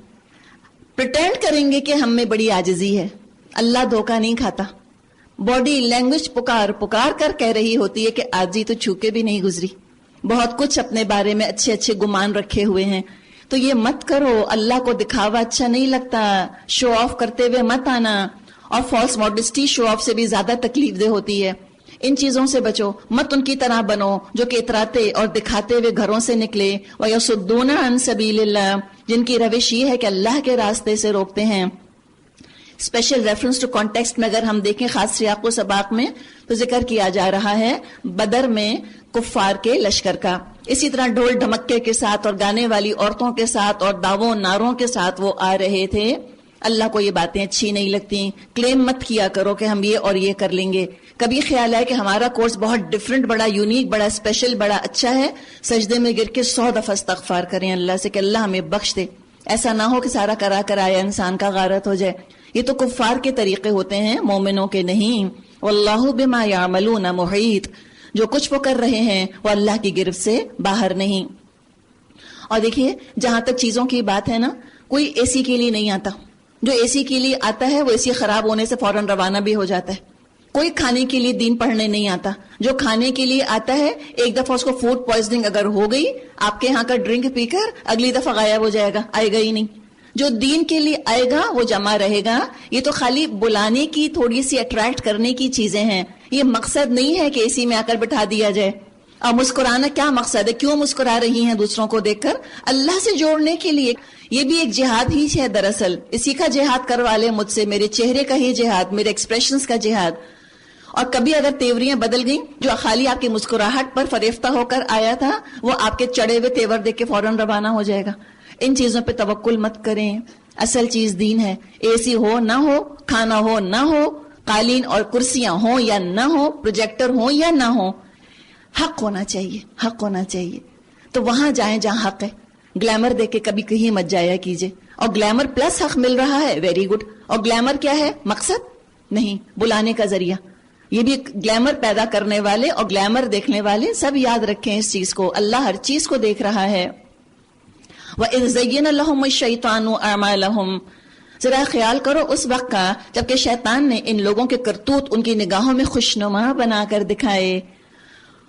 پریٹینڈ کریں گے کہ ہم میں بڑی عاجزی ہے. اللہ دھوکہ نہیں کھاتا. باڈی لینگویج پکار کر کہہ رہی ہوتی ہے کہ عاجزی تو چھو کے بھی نہیں گزری. بہت کچھ اپنے بارے میں اچھے اچھے گمان رکھے ہوئے ہیں. تو یہ مت کرو, اللہ کو دکھاوا اچھا نہیں لگتا, شو آف کرتے ہوئے مت آنا. اور فالس ماڈسٹی شو آف سے بھی زیادہ تکلیف دہ ہوتی ہے. ان چیزوں سے بچو, مت ان کی طرح بنو جو کہ اتراتے اور دکھاتے ہوئے گھروں سے نکلے. وَيَصُدُّونَ عَن سَبِيلِ اللَّهِ, جن کی روش یہ ہے کہ اللہ کے راستے سے روکتے ہیں. اسپیشل ریفرنس ٹو کانٹیکسٹ میں اگر ہم دیکھیں خاص سیاق و سباق میں, تو ذکر کیا جا رہا ہے بدر میں کفار کے لشکر کا. اسی طرح ڈھول ڈھمکے کے ساتھ اور گانے والی عورتوں کے ساتھ اور داووں ناروں کے ساتھ وہ آ رہے تھے. اللہ کو یہ باتیں اچھی نہیں لگتی. کلیم مت کیا کرو کہ ہم یہ اور یہ کر لیں گے. کبھی خیال ہے کہ ہمارا کورس بہت ڈفرنٹ, بڑا یونیک, بڑا اسپیشل, بڑا اچھا ہے, سجدے میں گر کے 100 دفعہ استغفار کریں اللہ سے کہ اللہ ہمیں بخش دے. ایسا نہ ہو کہ سارا کرا کرایا انسان کا غارت ہو جائے. یہ تو کفار کے طریقے ہوتے ہیں, مومنوں کے نہیں. واللہ بما یعملون محیط, جو کچھ وہ کر رہے ہیں وہ اللہ کی گرفت سے باہر نہیں. اور دیکھیے جہاں تک چیزوں کی بات ہے نا, کوئی اے سی کے لیے نہیں آتا. جو اے سی کے لیے آتا ہے وہ اے سی خراب ہونے سے فوراً روانہ بھی ہو جاتا ہے. کوئی کھانے کے لیے دین پڑھنے نہیں آتا. جو کھانے کے لیے آتا ہے ایک دفعہ اس کو فوڈ پوائزننگ اگر ہو گئی, آپ کے ہاں کا ڈرنک پی کر اگلی دفعہ غائب ہو جائے گا, آئے گا ہی نہیں. جو دین کے لیے آئے گا وہ جمع رہے گا. یہ تو خالی بلانے کی, تھوڑی سی اٹریکٹ کرنے کی چیزیں ہیں. یہ مقصد نہیں ہے کہ اے سی میں آ کر بٹھا دیا جائے. اور مسکرانا کیا مقصد ہے, کیوں مسکرا رہی ہیں دوسروں کو دیکھ کر؟ اللہ سے جوڑنے کے لیے. یہ بھی ایک جہاد ہی ہے دراصل. اسی کا جہاد کروا لے مجھ سے, میرے چہرے کا ہی جہاد, میرے ایکسپریشنز کا جہاد. اور کبھی اگر تیوریاں بدل گئیں, جو خالی آپ کی مسکراہٹ پر فریفتہ ہو کر آیا تھا وہ آپ کے چڑھے ہوئے تیور دیکھ کے فوراً روانہ ہو جائے گا. ان چیزوں پہ توکل مت کریں. اصل چیز دین ہے. اے سی ہو نہ ہو, کھانا ہو نہ ہو, قالین اور کرسیاں ہوں یا نہ ہو, پروجیکٹر ہوں یا نہ ہو, حق ہونا چاہیے, حق ہونا چاہیے. تو وہاں جائیں جہاں حق ہے. گلیمر دیکھ کے کبھی کہیں مت جایا کیجیے. اور گلیمر پلس حق مل رہا ہے, ویری گڈ. اور گلیمر کیا ہے؟ مقصد نہیں, بلانے کا ذریعہ. یہ بھی گلیمر پیدا کرنے والے اور گلیمر دیکھنے والے سب یاد رکھیں اس چیز کو, اللہ ہر چیز کو دیکھ رہا ہے. وَإِذْ زَيَّنَ لَهُمُ الشَّيْطَانُ أَعْمَالَهُمْ, ذرا خیال کرو اس وقت کا جبکہ شیطان نے ان لوگوں کے کرتوت ان کی نگاہوں میں خوشنما بنا کر دکھائے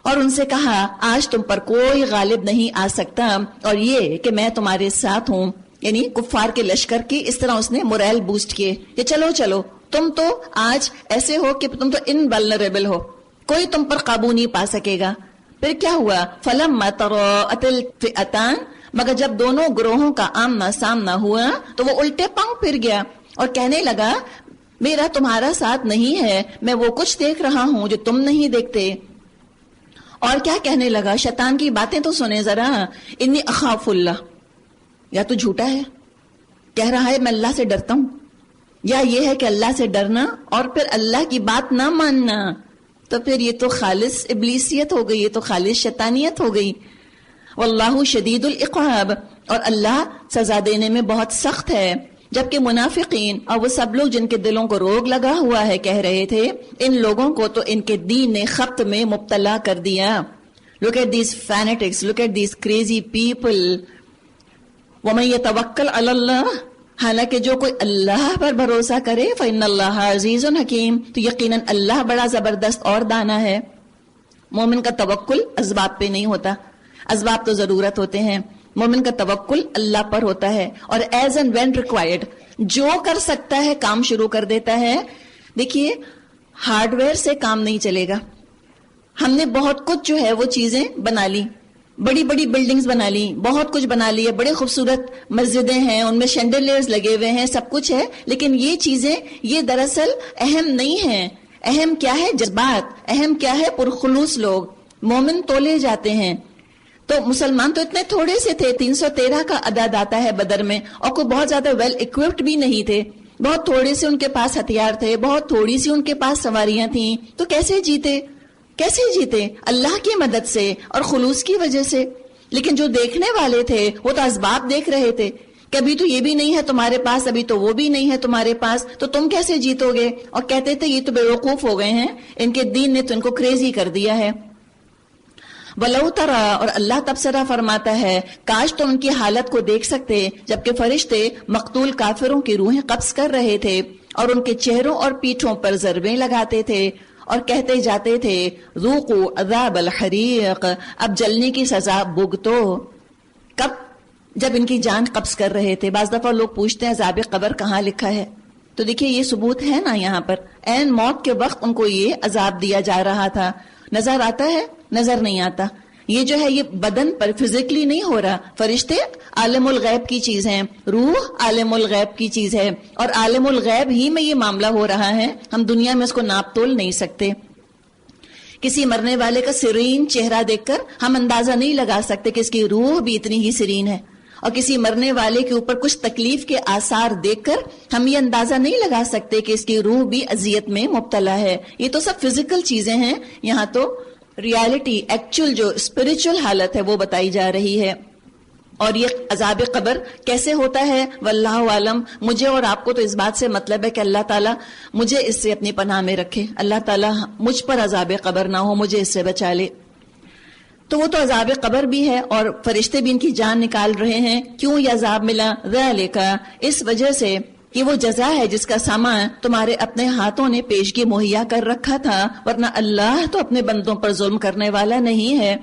اور ان سے کہا آج تم پر کوئی غالب نہیں آ سکتا, اور یہ کہ میں تمہارے ساتھ ہوں. یعنی کفار کے لشکر کی اس طرح اس نے مورائل بوسٹ کیے کہ چلو چلو تم تو آج ایسے ہو کہ تم تو انولنریبل ہو, کوئی تم پر قابو نہیں پا سکے گا. پھر کیا ہوا؟ فَلَمَّا تَرَاءَتِ الْفِئَتَانِ, مگر جب دونوں گروہوں کا آمنا سامنا ہوا تو وہ الٹے پاؤں پھر گیا اور کہنے لگا میرا تمہارا ساتھ نہیں ہے, میں وہ کچھ دیکھ رہا ہوں جو تم نہیں دیکھتے. اور کیا کہنے لگا؟ شیطان کی باتیں تو سنیں ذرا. انی اخاف اللہ, یا تو جھوٹا ہے, کہہ رہا ہے میں اللہ سے ڈرتا ہوں, یا یہ ہے کہ اللہ سے ڈرنا اور پھر اللہ کی بات نہ ماننا, تو پھر یہ تو خالص ابلیسیت ہو گئی, یہ تو خالص شیطانیت ہو گئی. واللہ شدید العقاب, اور اللہ سزا دینے میں بہت سخت ہے. جبکہ منافقین اور وہ سب لوگ جن کے دلوں کو روگ لگا ہوا ہے کہہ رہے تھے ان لوگوں کو تو ان کے دین نے خبط میں مبتلا کر دیا. Look at these fanatics, look at these crazy people. وَمَن يَتَوَكَّلْ عَلَى اللَّهِ, حالانکہ جو کوئی اللہ پر بھروسہ کرے فَإِنَّ اللَّهَ عَزِيزٌ حَكِيمٌ, تو یقیناً اللہ بڑا زبردست اور دانا ہے. مومن کا توکل اسباب پہ نہیں ہوتا, اسباب تو ضرورت ہوتے ہیں. مومن کا توکل اللہ پر ہوتا ہے اور ایز اینڈ وین ریکوائرڈ جو کر سکتا ہے کام شروع کر دیتا ہے. دیکھیے ہارڈ ویئر سے کام نہیں چلے گا. ہم نے بہت کچھ جو ہے وہ چیزیں بنا لی, بڑی بڑی بلڈنگز بنا لی, بہت کچھ بنا لی ہے, بڑے خوبصورت مسجدیں ہیں, ان میں شینڈلیئرز لگے ہوئے ہیں, سب کچھ ہے, لیکن یہ چیزیں یہ دراصل اہم نہیں ہیں. اہم کیا ہے؟ جذبات. اہم کیا ہے؟ پرخلوص لوگ. مومن تولے جاتے ہیں. تو مسلمان تو اتنے تھوڑے سے تھے, 313 کا عدد آتا ہے بدر میں, اور کوئی بہت زیادہ ویل اکوپڈ بھی نہیں تھے, بہت تھوڑے سے ان کے پاس ہتھیار تھے, بہت تھوڑی سی ان کے پاس سواریاں تھیں. تو کیسے جیتے؟ کیسے جیتے؟ اللہ کی مدد سے اور خلوص کی وجہ سے. لیکن جو دیکھنے والے تھے وہ تو اسباب دیکھ رہے تھے کہ ابھی تو یہ بھی نہیں ہے تمہارے پاس, ابھی تو وہ بھی نہیں ہے تمہارے پاس, تو تم کیسے جیتو گے؟ اور کہتے تھے یہ تو بے وقوف ہو گئے ہیں, ان کے دین نے تو ان کو کریزی کر دیا ہے. وَلَوْ تَرَى, اور اللہ تبصرہ فرماتا ہے کاش تم ان کی حالت کو دیکھ سکتے جبکہ فرشتے مقتول کافروں کی روحیں قبض کر رہے تھے اور ان کے چہروں اور پیٹھوں پر ضربیں لگاتے تھے اور کہتے جاتے تھے ذوقوا عذاب الحریق, اب جلنے کی سزا بھگتو. کب؟ جب ان کی جان قبض کر رہے تھے. بعض دفعہ لوگ پوچھتے ہیں عذاب قبر کہاں لکھا ہے, تو دیکھیے یہ ثبوت ہے نا یہاں پر. عین موت کے وقت ان کو یہ عذاب دیا جا رہا تھا. نظر آتا ہے؟ نظر نہیں آتا. یہ جو ہے یہ بدن پر فزیکلی نہیں ہو رہا. فرشتے عالم الغیب کی چیز ہیں, روح عالم الغیب کی چیز ہے, اور عالم الغیب ہی میں یہ معاملہ ہو رہا ہے. ہم دنیا میں اس کو ناپ تول نہیں سکتے. کسی مرنے والے کا سرین چہرہ دیکھ کر ہم اندازہ نہیں لگا سکتے کہ اس کی روح بھی اتنی ہی سرین ہے, اور کسی مرنے والے کے اوپر کچھ تکلیف کے آثار دیکھ کر ہم یہ اندازہ نہیں لگا سکتے کہ اس کی روح بھی اذیت میں مبتلا ہے. یہ تو سب فزیکل چیزیں ہیں. یہاں تو ریالٹی, ایکچوئل جو اسپرچل حالت ہے وہ بتائی جا رہی ہے. اور یہ عذاب قبر کیسے ہوتا ہے واللہ عالم. مجھے اور آپ کو تو اس بات سے مطلب ہے کہ اللہ تعالیٰ مجھے اس سے اپنی پناہ میں رکھے, اللہ تعالیٰ مجھ پر عذاب قبر نہ ہو, مجھے اس سے بچا لے. تو وہ تو عذاب قبر بھی ہے اور فرشتے بھی ان کی جان نکال رہے ہیں. کیوں یہ عذاب ملا؟ ذالک, اس وجہ سے کہ وہ جزا ہے جس کا سامان تمہارے اپنے ہاتھوں نے پیشگی مہیا کر رکھا تھا, ورنہ اللہ تو اپنے بندوں پر ظلم کرنے والا نہیں ہے.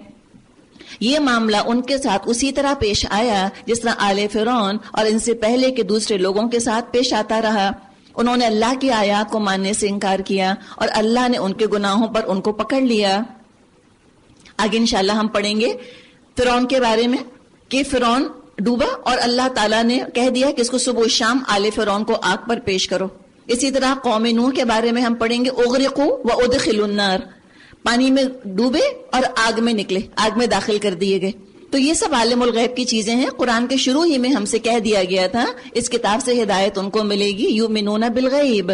یہ معاملہ ان کے ساتھ اسی طرح پیش آیا جس طرح آل فرعون اور ان سے پہلے کے دوسرے لوگوں کے ساتھ پیش آتا رہا. انہوں نے اللہ کی آیات کو ماننے سے انکار کیا اور اللہ نے ان کے گناہوں پر ان کو پکڑ لیا. آگے انشاءاللہ ہم پڑھیں گے فرعون کے بارے میں کہ فرعون ڈوبا اور اللہ تعالیٰ نے کہہ دیا کہ اس کو صبح و شام آل فرعون کو آگ پر پیش کرو. اسی طرح قوم نوح کے بارے میں ہم پڑھیں گے اغرقوا وادخلوا النار, پانی میں ڈوبے اور آگ میں نکلے, آگ میں داخل کر دیے گئے. تو یہ سب عالم الغیب کی چیزیں ہیں. قرآن کے شروع ہی میں ہم سے کہہ دیا گیا تھا اس کتاب سے ہدایت ان کو ملے گی یؤمنون بالغیب،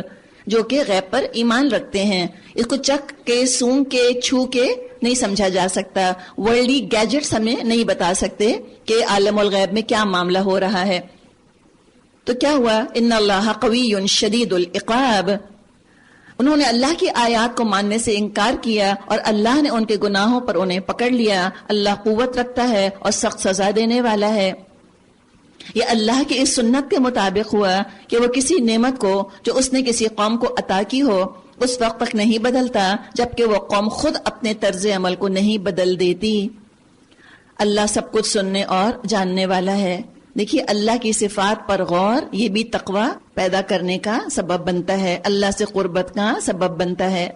جو کہ غیب پر ایمان رکھتے ہیں. اس کو چکھ کے، سونگ کے، چھو کے نہیں سمجھا جا سکتا. ورلڈی گیجٹس ہمیں نہیں بتا سکتے کہ عالم الغیب میں کیا معاملہ ہو رہا ہے. تو کیا ہوا؟ ان اللہ قوی شدید العقاب. انہوں نے اللہ کی آیات کو ماننے سے انکار کیا اور اللہ نے ان کے گناہوں پر انہیں پکڑ لیا. اللہ قوت رکھتا ہے اور سخت سزا دینے والا ہے. یہ اللہ کی اس سنت کے مطابق ہوا کہ وہ کسی نعمت کو جو اس نے کسی قوم کو عطا کی ہو اس وقت تک نہیں بدلتا جبکہ وہ قوم خود اپنے طرز عمل کو نہیں بدل دیتی. اللہ سب کچھ سننے اور جاننے والا ہے. دیکھیے اللہ کی صفات پر غور، یہ بھی تقوی پیدا کرنے کا سبب بنتا ہے، اللہ سے قربت کا سبب بنتا ہے.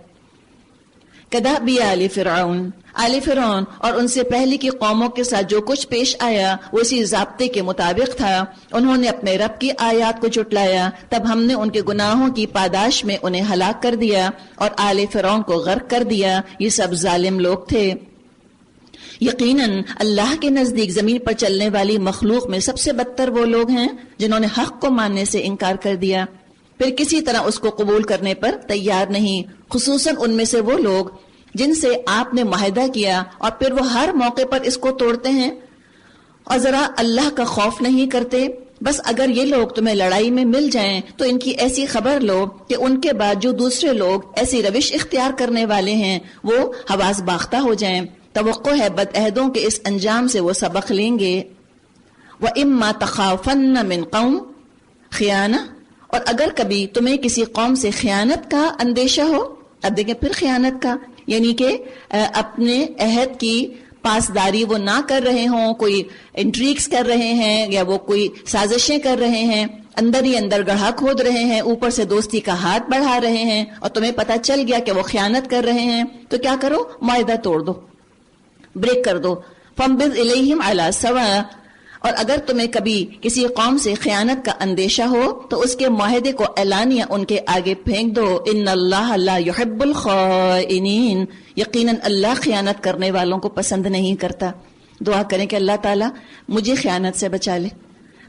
کداب آل فرعون، آل فرعون اور ان سے پہلے کی قوموں کے ساتھ جو کچھ پیش آیا وہ اسی ضابطے کے مطابق تھا. انہوں نے اپنے رب کی آیات کو جھٹلایا، تب ہم نے ان کے گناہوں کی پاداش میں انہیں ہلاک کر دیا اور آل فرعون کو غرق کر دیا. یہ سب ظالم لوگ تھے. یقیناً اللہ کے نزدیک زمین پر چلنے والی مخلوق میں سب سے بدتر وہ لوگ ہیں جنہوں نے حق کو ماننے سے انکار کر دیا پھر کسی طرح اس کو قبول کرنے پر تیار نہیں، خصوصاً ان میں سے وہ لوگ جن سے آپ نے معاہدہ کیا اور پھر وہ ہر موقع پر اس کو توڑتے ہیں اور ذرا اللہ کا خوف نہیں کرتے. بس اگر یہ لوگ تمہیں لڑائی میں مل جائیں تو ان کی ایسی خبر لو کہ ان کے بعد جو دوسرے لوگ ایسی روش اختیار کرنے والے ہیں وہ حواس باختہ ہو جائیں. توقع ہے بد عہدوں کے اس انجام سے وہ سبق لیں گے. وَإِمَّا تَخَافَنَّ مِنْ قَوْمٍ خِيَانَةً، اور اگر کبھی تمہیں کسی قوم سے خیانت کا اندیشہ ہو. اب دیکھیں پھر خیانت کا یعنی کہ اپنے عہد کی پاسداری وہ نہ کر رہے ہوں، کوئی انٹریکس کر رہے ہیں یا وہ کوئی سازشیں کر رہے ہیں، اندر ہی اندر گڑھا کھود رہے ہیں، اوپر سے دوستی کا ہاتھ بڑھا رہے ہیں اور تمہیں پتہ چل گیا کہ وہ خیانت کر رہے ہیں تو کیا کرو؟ معاہدہ توڑ دو، بریک کر دو. فَانبِذْ إِلَيْهِمْ عَلَى سَوَاءٍ، اور اگر تمہیں کبھی کسی قوم سے خیانت کا اندیشہ ہو تو اس کے معاہدے کو اعلانیہ ان کے آگے پھینک دو. ان اللہ لا يحب الخائنین، یقیناً اللہ خیانت کرنے والوں کو پسند نہیں کرتا. دعا کریں کہ اللہ تعالیٰ مجھے خیانت سے بچا لے،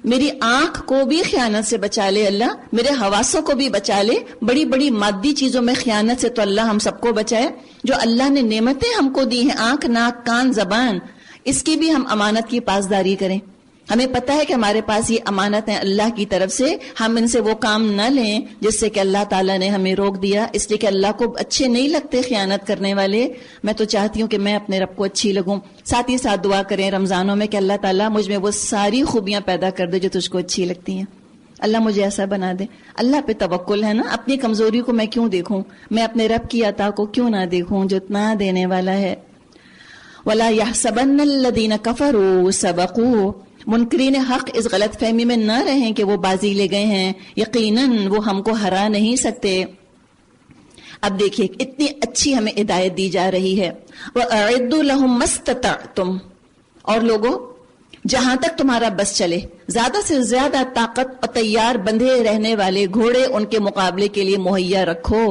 میری آنکھ کو بھی خیانت سے بچا لے، اللہ میرے حواسوں کو بھی بچا لے. بڑی بڑی مادی چیزوں میں خیانت سے تو اللہ ہم سب کو بچائے. جو اللہ نے نعمتیں ہم کو دی ہیں، آنکھ، ناک، کان، زبان، اس کی بھی ہم امانت کی پاسداری کریں. ہمیں پتہ ہے کہ ہمارے پاس یہ امانت ہے اللہ کی طرف سے، ہم ان سے وہ کام نہ لیں جس سے کہ اللہ تعالیٰ نے ہمیں روک دیا، اس لیے کہ اللہ کو اچھے نہیں لگتے خیانت کرنے والے. میں تو چاہتی ہوں کہ میں اپنے رب کو اچھی لگوں. ساتھ ہی ساتھ دعا کریں رمضانوں میں کہ اللہ تعالیٰ مجھ میں وہ ساری خوبیاں پیدا کر دے جو تجھ کو اچھی لگتی ہیں. اللہ مجھے ایسا بنا دے. اللہ پہ توکل ہے نا، اپنی کمزوری کو میں کیوں دیکھوں، میں اپنے رب کی عطا کو کیوں نہ دیکھوں جو اتنا دینے والا ہے. وَلَا يَحْسَبَنَّ الَّذِينَ كَفَرُوا سَبَقُوا، منکرین حق اس غلط فہمی میں نہ رہیں کہ وہ بازی لے گئے ہیں، یقیناً وہ ہم کو ہرا نہیں سکتے. اب دیکھیے اتنی اچھی ہمیں ہدایت دی جا رہی ہے. وَأَعِدُّوا لَهُم مَّا اسْتَطَعْتُمْ، اور لوگوں جہاں تک تمہارا بس چلے زیادہ سے زیادہ طاقت اور تیار بندھے رہنے والے گھوڑے ان کے مقابلے کے لیے مہیا رکھو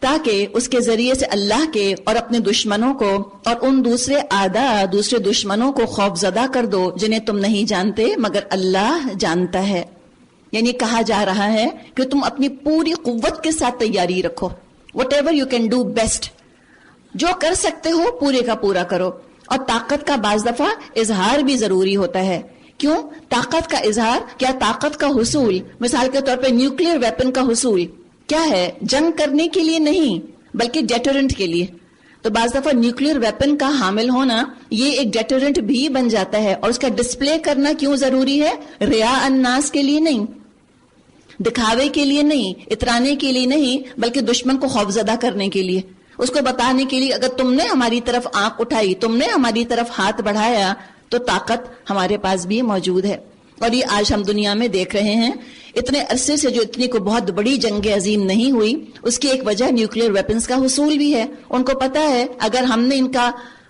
تاکہ اس کے ذریعے سے اللہ کے اور اپنے دشمنوں کو اور ان دوسرے اعداء دوسرے دشمنوں کو خوف زدہ کر دو جنہیں تم نہیں جانتے مگر اللہ جانتا ہے. یعنی کہا جا رہا ہے کہ تم اپنی پوری قوت کے ساتھ تیاری رکھو. What ever you can do best, جو کر سکتے ہو پورے کا پورا کرو. اور طاقت کا بعض دفعہ اظہار بھی ضروری ہوتا ہے. کیوں؟ طاقت کا اظہار، کیا طاقت کا حصول، مثال کے طور پہ نیوکلیئر ویپن کا حصول کیا ہے؟ جنگ کرنے کے لیے نہیں بلکہ ڈیٹرنٹ کے لیے. تو بعض دفعہ نیوکلیئر ویپن کا حامل ہونا یہ ایک ڈیٹرنٹ بھی بن جاتا ہے. اور اس کا ڈسپلے کرنا کیوں ضروری ہے؟ ریا الناس کے لیے نہیں، دکھاوے کے لیے نہیں، اترانے کے لیے نہیں، بلکہ دشمن کو خوفزدہ کرنے کے لیے، اس کو بتانے کے لیے اگر تم نے ہماری طرف آنکھ اٹھائی، تم نے ہماری طرف ہاتھ بڑھایا تو طاقت ہمارے پاس بھی موجود ہے. اور یہ آج ہم دنیا میں دیکھ رہے ہیں. اتنے عرصے سے جو اتنی کو بہت بڑی جنگ عظیم نہیں ہوئی، اس کی ایک وجہ نیوکلیئر ویپنز کا حصول بھی ہے. ان کو پتا ہے اگر ہم نے ان کا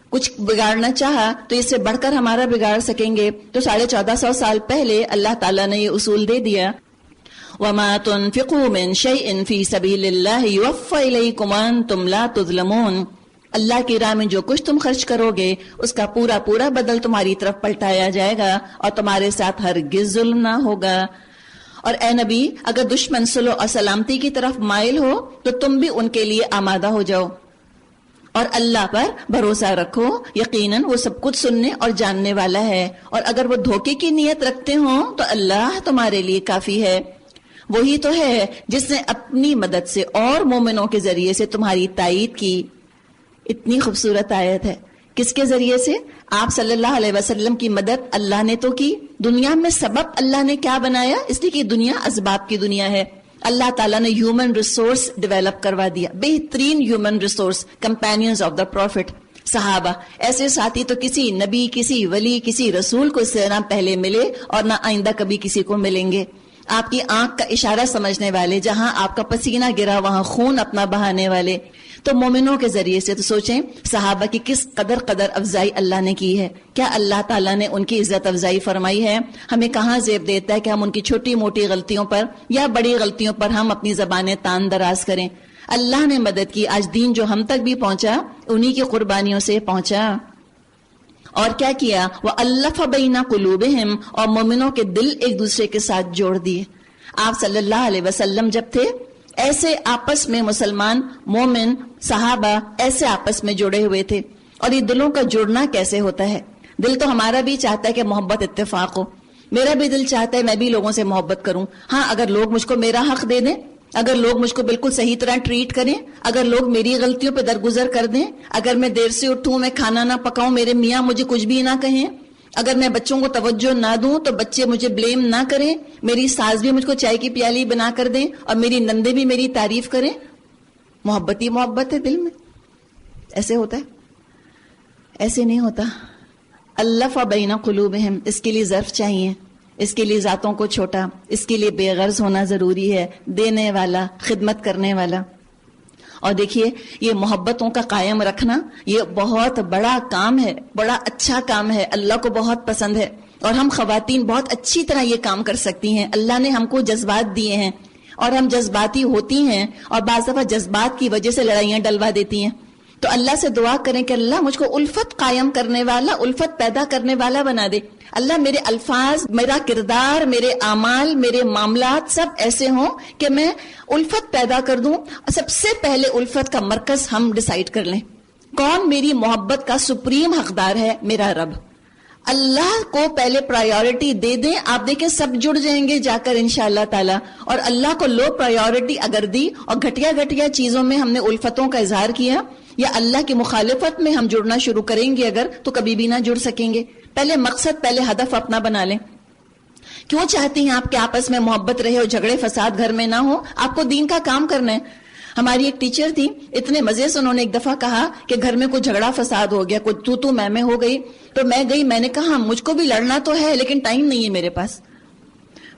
کچھ بگاڑنا چاہا تو اس سے بڑھ کر ہمارا بگاڑ سکیں گے. تو 1450 سال پہلے اللہ تعالیٰ نے یہ اصول دے دیا. وَمَا تُنْفِقُوا مِنْ شَيْءٍ فِي سَبِيلِ اللَّهِ يُوَفَّ إِلَيْكُمْ وَأَنْتُمْ لَا تُظْلَمُونَ. اللہ کی راہ میں جو کچھ تم خرچ کرو گے اس کا پورا پورا بدل تمہاری طرف پلٹایا جائے گا اور تمہارے ساتھ ہرگز ظلم نہ ہوگا. اور اے نبی اگر دشمن صلح اور سلامتی کی طرف مائل ہو تو تم بھی ان کے لیے آمادہ ہو جاؤ اور اللہ پر بھروسہ رکھو، یقیناً وہ سب کچھ سننے اور جاننے والا ہے. اور اگر وہ دھوکے کی نیت رکھتے ہوں تو اللہ تمہارے لیے کافی ہے. وہی تو ہے جس نے اپنی مدد سے اور مومنوں کے ذریعے سے تمہاری تائید کی. اتنی خوبصورت آیت ہے. کس کے ذریعے سے؟ آپ صلی اللہ علیہ وسلم کی مدد اللہ نے تو کی. دنیا میں سبب اللہ نے کیا بنایا؟ اس لیے کہ دنیا اسباب کی دنیا ہے. اللہ تعالیٰ نے ہیومن ریسورس ڈیولپ کروا دیا، بہترین human resource, companions of the prophet, صحابہ. ایسے ساتھی تو کسی نبی، کسی ولی، کسی رسول کو اس سے نہ پہلے ملے اور نہ آئندہ کبھی کسی کو ملیں گے. آپ کی آنکھ کا اشارہ سمجھنے والے، جہاں آپ کا پسینہ گرا وہاں خون اپنا بہانے والے. تو مومنوں کے ذریعے سے تو سوچیں صحابہ کی کس قدر افزائی اللہ نے کی ہے. کیا اللہ تعالیٰ نے ان کی عزت افزائی فرمائی ہے؟ ہمیں کہاں زیب دیتا ہے کہ ہم ان کی چھوٹی موٹی غلطیوں پر یا بڑی غلطیوں پر ہم اپنی زبانیں تان دراز کریں. اللہ نے مدد کی. آج دین جو ہم تک بھی پہنچا انہی کی قربانیوں سے پہنچا. اور کیا کیا؟ وَأَلَّفَ بَيْنَ قُلُوبِهِمْ، اور مومنوں کے دل ایک دوسرے کے ساتھ جوڑ دیے. آپ صلی اللہ علیہ وسلم جب تھے ایسے آپس میں مسلمان مومن صحابہ ایسے آپس میں جڑے ہوئے تھے. اور یہ دلوں کا جڑنا کیسے ہوتا ہے؟ دل تو ہمارا بھی چاہتا ہے کہ محبت اتفاق ہو. میرا بھی دل چاہتا ہے میں بھی لوگوں سے محبت کروں. ہاں اگر لوگ مجھ کو میرا حق دے دیں، اگر لوگ مجھ کو بالکل صحیح طرح ٹریٹ کریں، اگر لوگ میری غلطیوں پہ درگزر کر دیں، اگر میں دیر سے اٹھوں، میں کھانا نہ پکاؤں، میرے میاں مجھے کچھ بھی نہ کہیں، اگر میں بچوں کو توجہ نہ دوں تو بچے مجھے بلیم نہ کریں، میری ساس بھی مجھ کو چائے کی پیالی بنا کر دیں اور میری نندے بھی میری تعریف کریں، محبت ہی محبت ہے دل میں. ایسے ہوتا ہے؟ ایسے نہیں ہوتا. الف بین قلوبہم، اس کے لیے ظرف چاہیے، اس کے لیے ذاتوں کو چھوٹا، اس کے لیے بے غرض ہونا ضروری ہے، دینے والا، خدمت کرنے والا. اور دیکھیے یہ محبتوں کا قائم رکھنا یہ بہت بڑا کام ہے، بڑا اچھا کام ہے، اللہ کو بہت پسند ہے. اور ہم خواتین بہت اچھی طرح یہ کام کر سکتی ہیں. اللہ نے ہم کو جذبات دیے ہیں اور ہم جذباتی ہوتی ہیں اور بعض دفعہ جذبات کی وجہ سے لڑائیاں ڈلوا دیتی ہیں. تو اللہ سے دعا کریں کہ اللہ مجھ کو الفت قائم کرنے والا، الفت پیدا کرنے والا بنا دے. اللہ میرے الفاظ، میرا کردار، میرے اعمال، میرے معاملات سب ایسے ہوں کہ میں الفت پیدا کر دوں. سب سے پہلے الفت کا مرکز ہم ڈیسائیڈ کر لیں. کون میری محبت کا سپریم حقدار ہے؟ میرا رب. اللہ کو پہلے پرائیورٹی دے دیں، آپ دیکھیں سب جڑ جائیں گے جا کر انشاءاللہ تعالی. اور اللہ کو لو پرائیورٹی اگر دی اور گھٹیا گھٹیا چیزوں میں ہم نے الفتوں کا اظہار کیا یا اللہ کی مخالفت میں ہم جڑنا شروع کریں گے اگر، تو کبھی بھی نہ جڑ سکیں گے. پہلے مقصد، پہلے ہدف اپنا بنا لیں. کیوں چاہتی ہیں آپ کے آپس میں محبت رہے اور جھگڑے فساد گھر میں نہ ہو؟ آپ کو دین کا کام کرنا ہے. ہماری ایک ٹیچر تھی، اتنے مزے سے انہوں نے ایک دفعہ کہا کہ گھر میں کوئی جھگڑا فساد ہو گیا، کوئی تو میں ہو گئی. تو میں گئی، میں نے کہا مجھ کو بھی لڑنا تو ہے لیکن ٹائم نہیں ہے میرے پاس.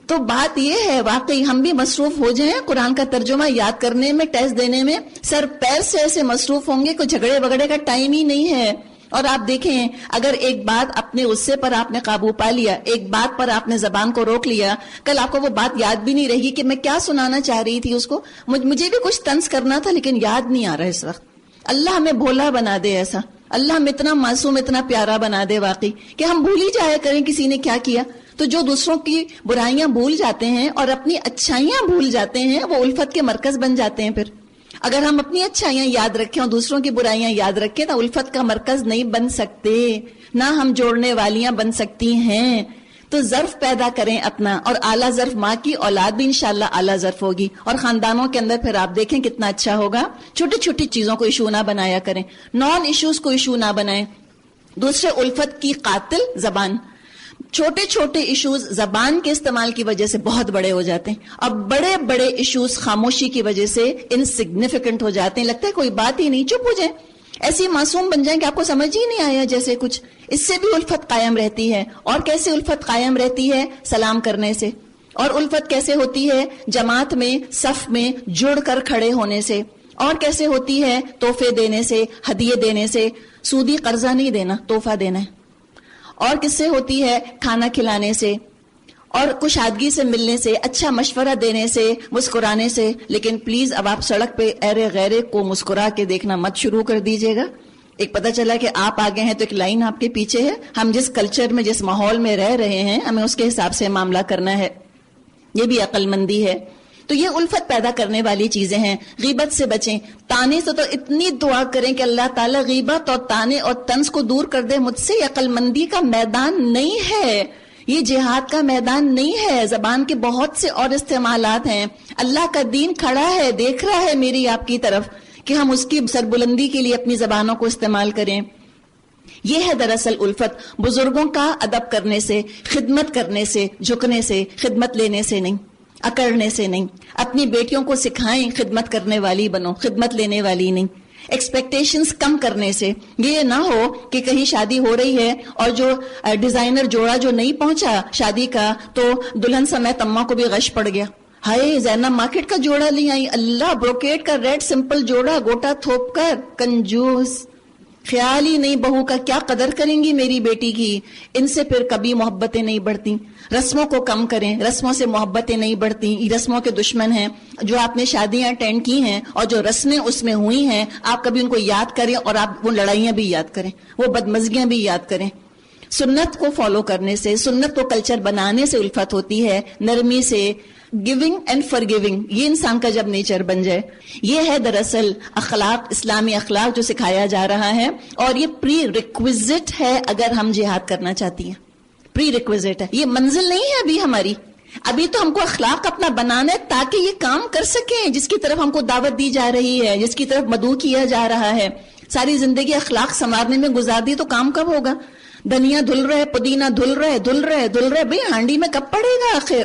تو بات یہ ہے واقعی ہم بھی مصروف ہو جائیں قرآن کا ترجمہ یاد کرنے میں، ٹیسٹ دینے میں، سر پیر سے ایسے مصروف ہوں گے، کوئی جھگڑے وگڑے کا ٹائم ہی نہیں ہے. اور آپ دیکھیں اگر ایک بات اپنے غصے پر آپ نے قابو پا لیا، ایک بات پر آپ نے زبان کو روک لیا، کل آپ کو وہ بات یاد بھی نہیں رہے گی کہ میں کیا سنانا چاہ رہی تھی اس کو. مجھے بھی کچھ طنز کرنا تھا لیکن یاد نہیں آ رہا اس وقت. اللہ ہمیں بھولا بنا دے ایسا، اللہ ہمیں اتنا معصوم، اتنا پیارا بنا دے واقعی کہ ہم بھول ہی جایا کریں کسی نے کیا کیا. تو جو دوسروں کی برائیاں بھول جاتے ہیں اور اپنی اچھائیاں بھول جاتے ہیں وہ الفت کے مرکز بن جاتے ہیں. پھر اگر ہم اپنی اچھائیاں یاد رکھیں اور دوسروں کی برائیاں یاد رکھیں تو الفت کا مرکز نہیں بن سکتے، نہ ہم جوڑنے والیاں بن سکتی ہیں. تو ظرف پیدا کریں اپنا، اور اعلیٰ ظرف ماں کی اولاد بھی انشاءاللہ اعلیٰ ظرف ہوگی. اور خاندانوں کے اندر پھر آپ دیکھیں کتنا اچھا ہوگا. چھوٹی چھوٹی چیزوں کو ایشو نہ بنایا کریں، نان ایشوز کو ایشو نہ بنائیں. دوسرے الفت کی قاتل زبان. چھوٹے چھوٹے ایشوز زبان کے استعمال کی وجہ سے بہت بڑے ہو جاتے ہیں، اور بڑے بڑے ایشوز خاموشی کی وجہ سے انسگنیفیکنٹ ہو جاتے ہیں. لگتا ہے کوئی بات ہی نہیں، چپ ہو جائیں، ایسی معصوم بن جائیں کہ آپ کو سمجھ ہی نہیں آیا جیسے کچھ. اس سے بھی الفت قائم رہتی ہے. اور کیسے الفت قائم رہتی ہے؟ سلام کرنے سے. اور الفت کیسے ہوتی ہے؟ جماعت میں، صف میں جڑ کر کھڑے ہونے سے. اور کیسے ہوتی ہے؟ تحفے دینے سے، ہدیے دینے سے. سودی قرضہ نہیں دینا، تحفہ دینا ہے. اور کس سے ہوتی ہے؟ کھانا کھلانے سے. اور کشادگی سے ملنے سے، اچھا مشورہ دینے سے، مسکرانے سے. لیکن پلیز اب آپ سڑک پہ ایرے غیرے کو مسکرا کے دیکھنا مت شروع کر دیجیے گا. ایک پتہ چلا کہ آپ آگے ہیں تو ایک لائن آپ کے پیچھے ہے. ہم جس کلچر میں، جس ماحول میں رہ رہے ہیں، ہمیں اس کے حساب سے معاملہ کرنا ہے. یہ بھی عقل مندی ہے. تو یہ الفت پیدا کرنے والی چیزیں ہیں. غیبت سے بچیں. تانے سے تو اتنی دعا کریں کہ اللہ تعالیٰ غیبت اور تانے اور طنز کو دور کر دے مجھ سے. یہ عقل مندی کا میدان نہیں ہے، یہ جہاد کا میدان نہیں ہے. زبان کے بہت سے اور استعمالات ہیں. اللہ کا دین کھڑا ہے، دیکھ رہا ہے میری آپ کی طرف کہ ہم اس کی سربلندی کے لیے اپنی زبانوں کو استعمال کریں. یہ ہے دراصل الفت. بزرگوں کا ادب کرنے سے، خدمت کرنے سے، جھکنے سے، خدمت لینے سے نہیں، اکڑنے سے نہیں. اپنی بیٹیوں کو سکھائیں خدمت کرنے والی بنو، خدمت لینے والی نہیں. ایکسپیکٹیشنز کم کرنے سے. یہ نہ ہو کہ کہیں شادی ہو رہی ہے اور جو ڈیزائنر جوڑا جو نہیں پہنچا شادی کا تو دلہن سمیت اماں کو بھی غش پڑ گیا. ہائے زینب مارکیٹ کا جوڑا لے آئی، اللہ بروکیٹ کا ریڈ سمپل جوڑا گوٹا تھوپ کر. کنجوس، خیال ہی نہیں بہو کا کیا قدر کریں گی میری بیٹی کی. ان سے پھر کبھی محبتیں نہیں بڑھتی. رسموں کو کم کریں، رسموں سے محبتیں نہیں بڑھتی. یہ رسموں کے دشمن ہیں. جو آپ نے شادیاں اٹینڈ کی ہیں اور جو رسمیں اس میں ہوئی ہیں، آپ کبھی ان کو یاد کریں اور آپ وہ لڑائیاں بھی یاد کریں، وہ بدمزگیاں بھی یاد کریں. سنت کو فالو کرنے سے، سنت کو کلچر بنانے سے الفت ہوتی ہے. نرمی سے، گیونگ اینڈ فار گیونگ، یہ انسان کا جب نیچر بن جائے. یہ ہے دراصل اخلاق، اسلامی اخلاق جو سکھایا جا رہا ہے. اور یہ پری ریکویزٹ ہے اگر ہم جہاد کرنا چاہتی ہیں. پری ریکویزٹ ہے، یہ منزل نہیں ہے ابھی ہماری. ابھی تو ہم کو اخلاق اپنا بنانا ہے تاکہ یہ کام کر سکیں جس کی طرف ہم کو دعوت دی جا رہی ہے، جس کی طرف مدعو کیا جا رہا ہے. ساری زندگی اخلاق سنوارنے میں گزار دی تو کام کب ہوگا؟ دھنیا دھل رہے، پودینہ دھل رہے، بھئی ہانڈی میں کب پڑے گا آخر؟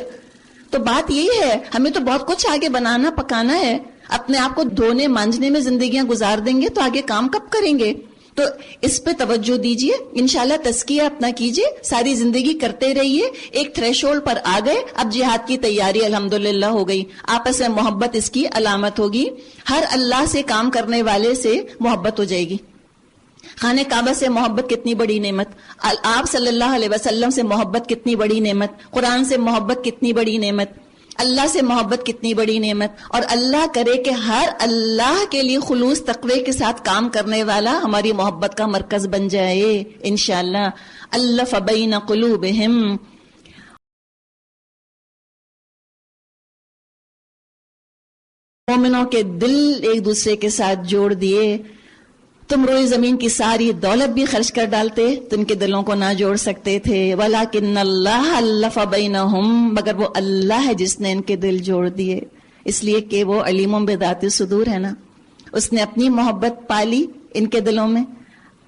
تو بات یہی ہے، ہمیں تو بہت کچھ آگے بنانا پکانا ہے. اپنے آپ کو دھونے مانجنے میں زندگیاں گزار دیں گے تو آگے کام کب کریں گے؟ تو اس پہ توجہ دیجئے. انشاءاللہ تزکیہ اپنا کیجئے، ساری زندگی کرتے رہیے. ایک تھریشولڈ پر آ گئے، اب جہاد کی تیاری الحمدللہ ہو گئی. آپس میں محبت اس کی علامت ہوگی. ہر اللہ سے کام کرنے والے سے محبت ہو جائے گی. خانہ کعبہ سے محبت کتنی بڑی نعمت، آپ صلی اللہ علیہ وسلم سے محبت کتنی بڑی نعمت، قرآن سے محبت کتنی بڑی نعمت، اللہ سے محبت کتنی بڑی نعمت. اور اللہ کرے کہ ہر اللہ کے لیے خلوص تقوی کے ساتھ کام کرنے والا ہماری محبت کا مرکز بن جائے انشاءاللہ. الف بین قلوبہم. مومنوں کے دل ایک دوسرے کے ساتھ جوڑ دیے. تم روئے زمین کی ساری دولت بھی خرچ کر ڈالتے تو ان کے دلوں کو نہ جوڑ سکتے تھے. وَلَكِنَّ اللَّهَ أَلَّفَ بَيْنَهُمْ، مگر وہ اللہ ہے جس نے ان کے دل جوڑ دیے. اس لیے کہ وہ علیم بذات الصدور ہے نا. اس نے اپنی محبت پالی ان کے دلوں میں،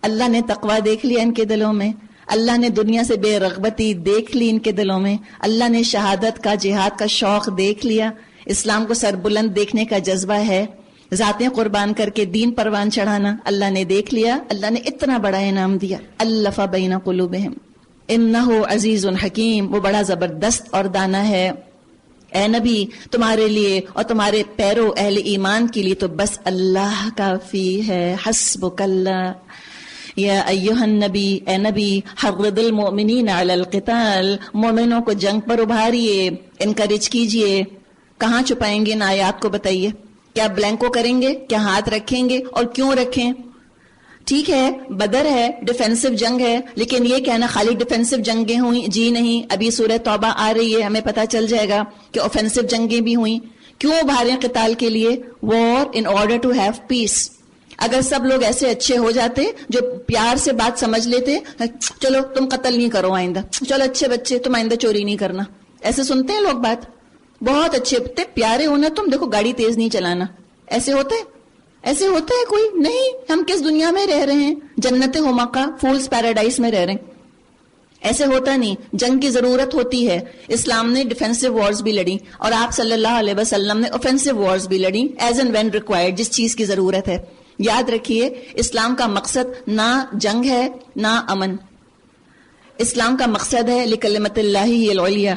اللہ نے تقوی دیکھ لیا ان کے دلوں میں، اللہ نے دنیا سے بے رغبتی دیکھ لی ان کے دلوں میں، اللہ نے شہادت کا، جہاد کا شوق دیکھ لیا، اسلام کو سربلند دیکھنے کا جذبہ ہے، ذاتیں قربان کر کے دین پروان چڑھانا اللہ نے دیکھ لیا. اللہ نے اتنا بڑا انعام دیا. الف بین قلوبہم انہ عزیز حکیم. وہ بڑا زبردست اور دانا ہے. اے نبی تمہارے لیے اور تمہارے پیرو اہل ایمان کے لیے تو بس اللہ کافی ہے. حسبک اللہ. یا ایہا النبی، اے نبی حرض المؤمنین علی القتال، مومنوں کو جنگ پر ابھاریے، انکریج کیجئے. کہاں چھپائیں گے ان آیات کو بتائیے؟ کیا بلینکو کریں گے؟ کیا ہاتھ رکھیں گے؟ اور کیوں رکھیں؟ ٹھیک ہے بدر ہے، ڈیفینسو جنگ ہے، لیکن یہ کہنا خالی ڈیفینسو جنگیں ہوئیں، جی نہیں. ابھی سورہ توبہ آ رہی ہے، ہمیں پتہ چل جائے گا کہ اوفینسو جنگیں بھی ہوئیں. کیوں ابھارے قتال کے لیے؟ War in order to have peace. اگر سب لوگ ایسے اچھے ہو جاتے جو پیار سے بات سمجھ لیتے، چلو تم قتل نہیں کرو آئندہ، چلو اچھے بچے تم آئندہ چوری نہیں کرنا، ایسے سنتے ہیں لوگ بات. بہت اچھے پیارے ہونا، تم دیکھو گاڑی تیز نہیں چلانا. ایسے ہوتا ہے؟ ایسے ہوتا ہے کوئی نہیں. ہم کس دنیا میں رہ رہے ہیں؟ جنت ہماقہ، فولز پیراڈائز میں رہ رہے ہیں. ایسے ہوتا نہیں. جنگ کی ضرورت ہوتی ہے. اسلام نے ڈیفینسو وارز بھی لڑی اور آپ صلی اللہ علیہ وسلم نے اوفینسو وارز بھی لڑی، ایز اینڈ وین ریکوائرڈ، جس چیز کی ضرورت ہے. یاد رکھیے اسلام کا مقصد نہ جنگ ہے نہ امن. اسلام کا مقصد ہے لکلمت اللہ ہی العلیہ،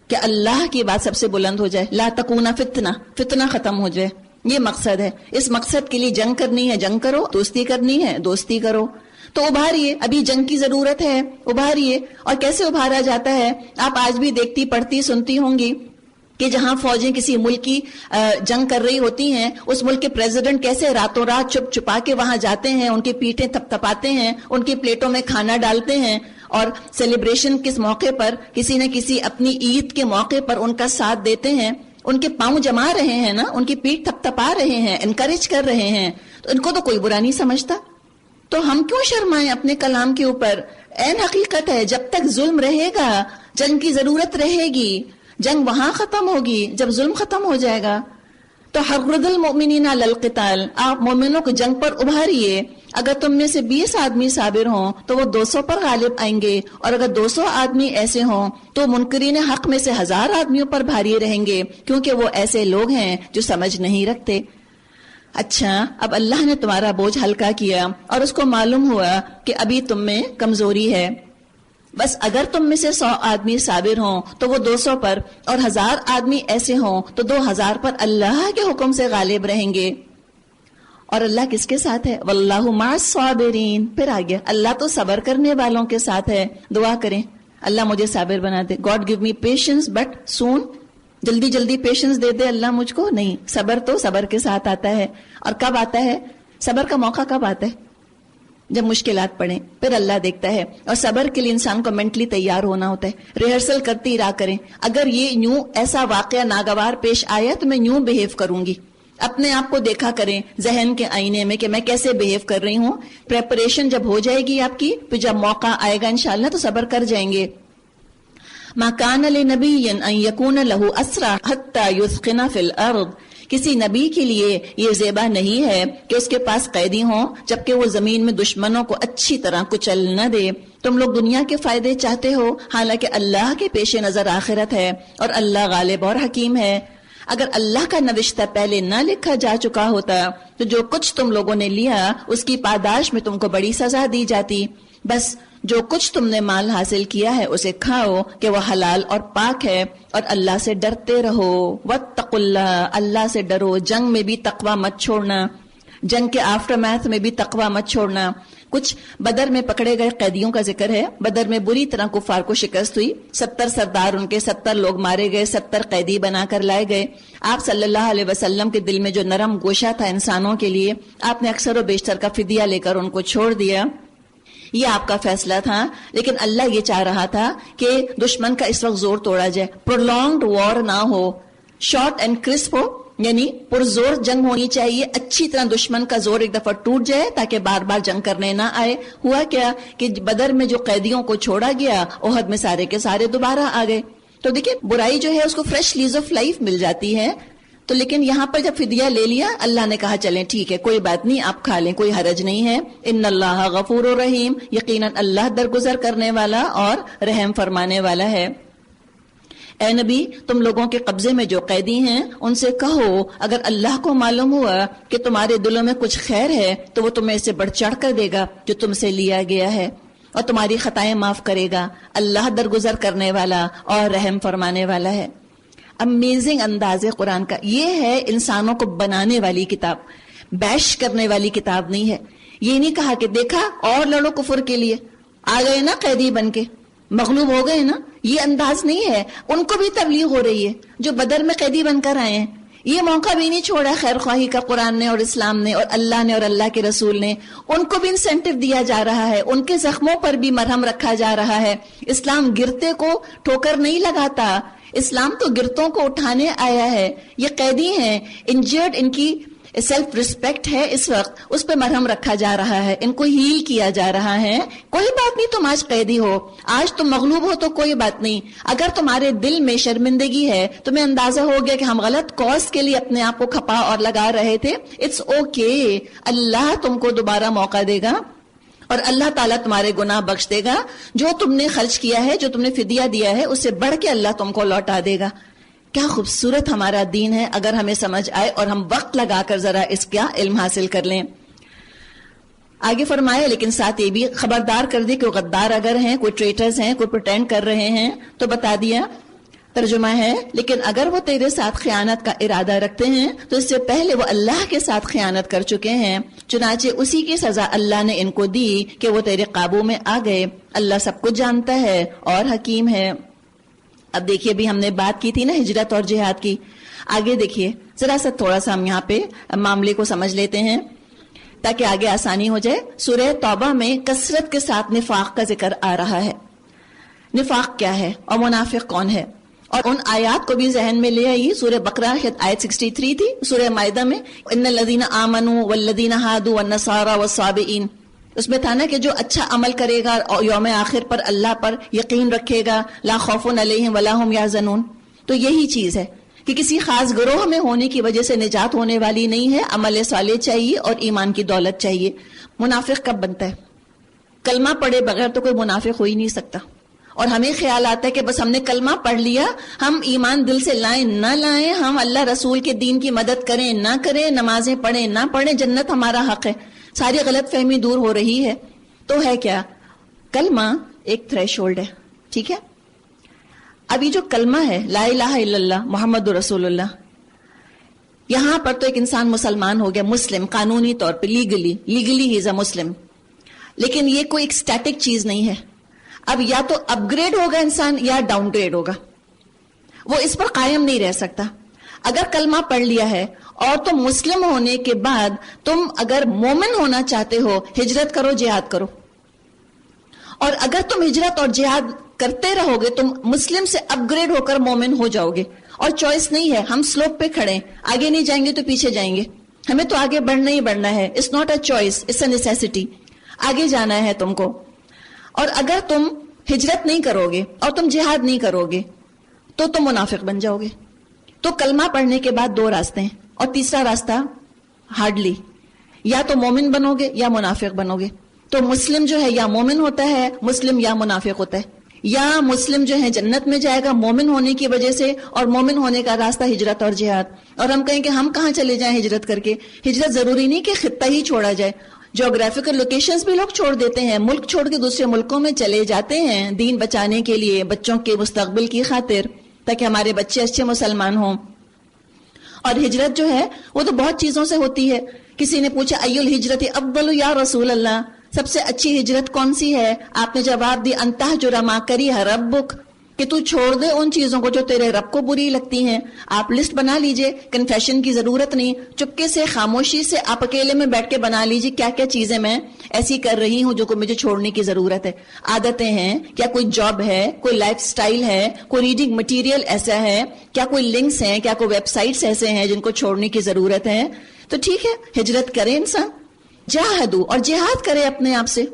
کہ اللہ کی بات سب سے بلند ہو جائے. لا تکونا فتنہ، فتنہ ختم ہو جائے. یہ مقصد ہے. اس مقصد کے لیے جنگ کرنی ہے جنگ کرو، دوستی کرنی ہے دوستی کرو. تو ابھاریے، ابھی جنگ کی ضرورت ہے، ابھاریے. اور کیسے ابھارا جاتا ہے؟ آپ آج بھی دیکھتی پڑھتی سنتی ہوں گی کہ جہاں فوجیں کسی ملک کی جنگ کر رہی ہوتی ہیں، اس ملک کے پریزیڈنٹ کیسے راتوں رات چھپ چھپا کے وہاں جاتے ہیں، ان کی پیٹیں تھپ تھپاتے ہیں، ان کی پلیٹوں میں کھانا ڈالتے ہیں، اور سیلیبریشن کس موقع پر، کسی نہ کسی اپنی عید کے موقع پر ان کا ساتھ دیتے ہیں، ان کے پاؤں جما رہے ہیں نا، ان کی پیٹ تھپ تھپا رہے ہیں، انکریج کر رہے ہیں. تو ان کو تو کوئی برا نہیں سمجھتا. تو ہم کیوں شرمائیں اپنے کلام کے اوپر؟ عین حقیقت ہے، جب تک ظلم رہے گا جنگ کی ضرورت رہے گی. جنگ وہاں ختم ہوگی جب ظلم ختم ہو جائے گا. تو حرض المؤمنین علی القتال، آپ مومنوں کو جنگ پر ابھاریے. اگر تم میں سے 20 آدمی صابر ہوں تو وہ 200 پر غالب آئیں گے، اور اگر 200 آدمی ایسے ہوں تو منکرین حق میں سے 1000 آدمیوں پر بھاری رہیں گے، کیونکہ وہ ایسے لوگ ہیں جو سمجھ نہیں رکھتے. اچھا، اب اللہ نے تمہارا بوجھ ہلکا کیا اور اس کو معلوم ہوا کہ ابھی تم میں کمزوری ہے. بس اگر تم میں سے 100 آدمی صابر ہوں تو وہ 200 پر، اور 1000 آدمی ایسے ہوں تو 2000 پر اللہ کے حکم سے غالب رہیں گے. اور اللہ کس کے ساتھ ہے؟ واللہ مع الصابرین. پھر آگے اللہ تو صبر کرنے والوں کے ساتھ ہے. دعا کریں اللہ مجھے صابر بنا دے. God give me patience but soon. جلدی جلدی پیشنس دے دے اللہ مجھ کو. نہیں، صبر تو صبر کے ساتھ آتا ہے. اور کب آتا ہے صبر کا موقع؟ کب آتا ہے؟ جب مشکلات پڑیں، پھر اللہ دیکھتا ہے. اور صبر کے لیے انسان کو مینٹلی تیار ہونا ہوتا ہے. ریہرسل کرتی رہا کریں. اگر یہ یوں ایسا واقعہ ناگوار پیش آیا تو میں یوں بہیو کروں گی. اپنے آپ کو دیکھا کریں ذہن کے آئینے میں کہ میں کیسے بہیو کر رہی ہوں. پریپریشن جب ہو جائے گی آپ کی، پھر جب موقع آئے گا انشاءاللہ تو صبر کر جائیں گے. ما کان لنبی ان یکون لہ اسرا حتی یثقن فی الارض. کسی نبی کے لیے یہ زیبا نہیں ہے کہ اس کے پاس قیدی ہوں جبکہ وہ زمین میں دشمنوں کو اچھی طرح کچل نہ دے. تم لوگ دنیا کے فائدے چاہتے ہو، حالانکہ اللہ کے پیش نظر آخرت ہے، اور اللہ غالب اور حکیم ہے. اگر اللہ کا نوشتہ پہلے نہ لکھا جا چکا ہوتا تو جو کچھ تم لوگوں نے لیا اس کی پاداش میں تم کو بڑی سزا دی جاتی. بس جو کچھ تم نے مال حاصل کیا ہے اسے کھاؤ کہ وہ حلال اور پاک ہے، اور اللہ سے ڈرتے رہو. واتقوا اللہ، اللہ سے ڈرو. جنگ میں بھی تقوی مت چھوڑنا، جنگ کے آفٹر میتھ میں بھی تقوی مت چھوڑنا. کچھ بدر میں پکڑے گئے قیدیوں کا ذکر ہے. بدر میں بری طرح کفار کو شکست ہوئی. 70 سردار ان کے، 70 لوگ مارے گئے، 70 قیدی بنا کر لائے گئے. آپ صلی اللہ علیہ وسلم کے دل میں جو نرم گوشہ تھا انسانوں کے لیے، آپ نے اکثر و بیشتر کا فدیہ لے کر ان کو چھوڑ دیا. یہ آپ کا فیصلہ تھا، لیکن اللہ یہ چاہ رہا تھا کہ دشمن کا اس وقت زور توڑا جائے. پرولونگڈ وار نہ ہو، شارٹ اینڈ کرسپ ہو، یعنی پرزور جنگ ہونی چاہیے. اچھی طرح دشمن کا زور ایک دفعہ ٹوٹ جائے تاکہ بار بار جنگ کرنے نہ آئے. ہوا کیا کہ بدر میں جو قیدیوں کو چھوڑا گیا، احد میں سارے کے سارے دوبارہ آ گئے. تو دیکھیں برائی جو ہے اس کو فریش لیز آف لائف مل جاتی ہے. تو لیکن یہاں پر جب فدیہ لے لیا، اللہ نے کہا چلیں ٹھیک ہے، کوئی بات نہیں، آپ کھا لیں، کوئی حرج نہیں ہے. ان اللہ غفور رحیم، یقیناً اللہ درگزر کرنے والا اور رحم فرمانے والا ہے. اے نبی، تم لوگوں کے قبضے میں جو قیدی ہیں ان سے کہو اگر اللہ کو معلوم ہوا کہ تمہارے دلوں میں کچھ خیر ہے تو وہ تمہیں اسے بڑھ چڑھ کر دے گا جو تم سے لیا گیا ہے، اور تمہاری خطائیں معاف کرے گا. اللہ درگزر کرنے والا اور رحم فرمانے والا ہے. امیزنگ انداز قرآن کا. یہ ہے انسانوں کو بنانے والی کتاب، بیش کرنے والی کتاب نہیں ہے. یہ نہیں کہا کہ دیکھا اور لڑو کفر کے لیے، آ گئے نا قیدی بن کے، مغلوب ہو گئے نا. یہ انداز نہیں ہے. ان کو بھی تبلیغ ہو رہی ہے جو بدر میں قیدی بن کر آئے ہیں. یہ موقع بھی نہیں چھوڑا خیر خواہی کا قرآن نے اور اسلام نے اور اللہ نے اور اللہ کے رسول نے. ان کو بھی انسینٹیو دیا جا رہا ہے، ان کے زخموں پر بھی مرہم رکھا جا رہا ہے. اسلام گرتے کو ٹھوکر نہیں لگاتا، اسلام تو گرتوں کو اٹھانے آیا ہے. یہ قیدی ہیں، انجرڈ، ان کی سیلف ریسپیکٹ ہے اس وقت، اس پہ مرہم رکھا جا رہا ہے، ان کو ہیل کیا جا رہا ہے. کوئی بات نہیں تم آج قیدی ہو، آج تم مغلوب ہو تو کوئی بات نہیں. اگر تمہارے دل میں شرمندگی ہے، تمہیں اندازہ ہو گیا کہ ہم غلط کاز کے لیے اپنے آپ کو کھپا اور لگا رہے تھے، اٹس اوکے. اللہ تم کو دوبارہ موقع دے گا اور اللہ تعالیٰ تمہارے گناہ بخش دے گا. جو تم نے خرچ کیا ہے، جو تم نے فدیہ دیا ہے، اس سے بڑھ کے اللہ تم کو لوٹا دے گا. کیا خوبصورت ہمارا دین ہے اگر ہمیں سمجھ آئے اور ہم وقت لگا کر ذرا اس کا علم حاصل کر لیں. آگے فرمایا لیکن ساتھ یہ بھی خبردار کر دی کہ غدار اگر ہیں، کوئی ٹریٹرز ہیں، کوئی پریٹینڈ کر رہے ہیں تو بتا دیا ترجمہ ہے لیکن اگر وہ تیرے ساتھ خیانت کا ارادہ رکھتے ہیں تو اس سے پہلے وہ اللہ کے ساتھ خیانت کر چکے ہیں، چنانچہ اسی کی سزا اللہ نے ان کو دی کہ وہ تیرے قابو میں آ گئے، اللہ سب کچھ جانتا ہے اور حکیم ہے۔ اب دیکھیے بھی ہم نے بات کی تھی نا ہجرت اور جہاد کی، آگے دیکھیے ذرا سا تھوڑا سا ہم یہاں پہ معاملے کو سمجھ لیتے ہیں تاکہ آگے آسانی ہو جائے۔ سورہ توبہ میں کثرت کے ساتھ نفاق کا ذکر آ رہا ہے۔ نفاق کیا ہے اور منافق کون ہے، اور ان آیات کو بھی ذہن میں لے آئیے۔ سورہ بقرہ آیت 63 تھی، سورہ مائدہ میں ان الذین آمنوا والذین ہادوا والنصارى والصابئین، اس میں تھا نا کہ جو اچھا عمل کرے گا اور یوم آخر پر اللہ پر یقین رکھے گا، لا خوف علیہم ولا هم یحزنون، تو یہی چیز ہے کہ کسی خاص گروہ میں ہونے کی وجہ سے نجات ہونے والی نہیں ہے، عمل صالح چاہیے اور ایمان کی دولت چاہیے۔ منافق کب بنتا ہے؟ کلمہ پڑھے بغیر تو کوئی منافق ہو ہی نہیں سکتا، اور ہمیں خیال آتا ہے کہ بس ہم نے کلمہ پڑھ لیا، ہم ایمان دل سے لائیں نہ لائیں، ہم اللہ رسول کے دین کی مدد کریں نہ کریں، نمازیں پڑھیں نہ پڑھیں، جنت ہمارا حق ہے۔ ساری غلط فہمی دور ہو رہی ہے۔ تو ہے کیا؟ کلمہ ایک تھریش ہولڈ ہے، ٹھیک ہے؟ ابھی جو کلمہ ہے لا الہ الا اللہ محمد رسول اللہ، یہاں پر تو ایک انسان مسلمان ہو گیا، مسلم قانونی طور پہ، لیگلی ہی از اے مسلم، لیکن یہ کوئی ایک سٹیٹک چیز نہیں ہے۔ اب یا تو اپ گریڈ ہوگا انسان یا ڈاؤن گریڈ ہوگا، وہ اس پر قائم نہیں رہ سکتا۔ اگر کلمہ پڑھ لیا ہے اور تم مسلم ہونے کے بعد تم اگر مومن ہونا چاہتے ہو، ہجرت کرو، جہاد کرو، اور اگر تم ہجرت اور جہاد کرتے رہو گے تم مسلم سے اپ گریڈ ہو کر مومن ہو جاؤ گے۔ اور چوائس نہیں ہے، ہم سلوپ پہ کھڑے، آگے نہیں جائیں گے تو پیچھے جائیں گے، ہمیں تو آگے بڑھنا ہی بڑھنا ہے۔ It's not a choice, it's a necessity, آگے جانا ہے تم کو۔ اور اگر تم ہجرت نہیں کرو گے اور تم جہاد نہیں کرو گے تو تم منافق بن جاؤ گے۔ تو کلمہ پڑھنے کے بعد دو راستے ہیں، اور تیسرا راستہ ہارڈلی، یا تو مومن بنو گے یا منافق بنو گے۔ تو مسلم جو ہے یا مومن ہوتا ہے، مسلم یا منافق ہوتا ہے، یا مسلم جو ہے جنت میں جائے گا مومن ہونے کی وجہ سے، اور مومن ہونے کا راستہ ہجرت اور جہاد۔ اور ہم کہیں کہ ہم کہاں چلے جائیں ہجرت کر کے؟ ہجرت ضروری نہیں کہ خطہ ہی چھوڑا جائے، جغرافیکل لوکیشنز بھی لوگ چھوڑ دیتے ہیں، ملک چھوڑ کے دوسرے ملکوں میں چلے جاتے ہیں دین بچانے کے لیے، بچوں کے مستقبل کی خاطر، تاکہ ہمارے بچے اچھے مسلمان ہوں۔ اور ہجرت جو ہے وہ تو بہت چیزوں سے ہوتی ہے۔ کسی نے پوچھا ای الہجرت افضل یا رسول اللہ، سب سے اچھی ہجرت کون سی ہے؟ آپ نے جواب دی ان تہجر ما کریہ ربک، کہ تو چھوڑ دے ان چیزوں کو جو تیرے رب کو بری لگتی ہیں۔ آپ لسٹ بنا لیجئے، کنفیشن کی ضرورت نہیں، چپکے سے خاموشی سے آپ اکیلے میں بیٹھ کے بنا لیجئے کیا کیا چیزیں میں ایسی کر رہی ہوں جو کو مجھے چھوڑنے کی ضرورت ہے۔ عادتیں ہیں کیا، کوئی جاب ہے، کوئی لائف سٹائل ہے، کوئی ریڈنگ مٹیریل ایسا ہے، کیا کوئی لنکس ہیں، کیا کوئی ویب سائٹس ایسے ہیں جن کو چھوڑنے کی ضرورت ہے؟ تو ٹھیک ہے، ہجرت کرے انسان، جاہدو، اور جہاد کرے اپنے آپ سے۔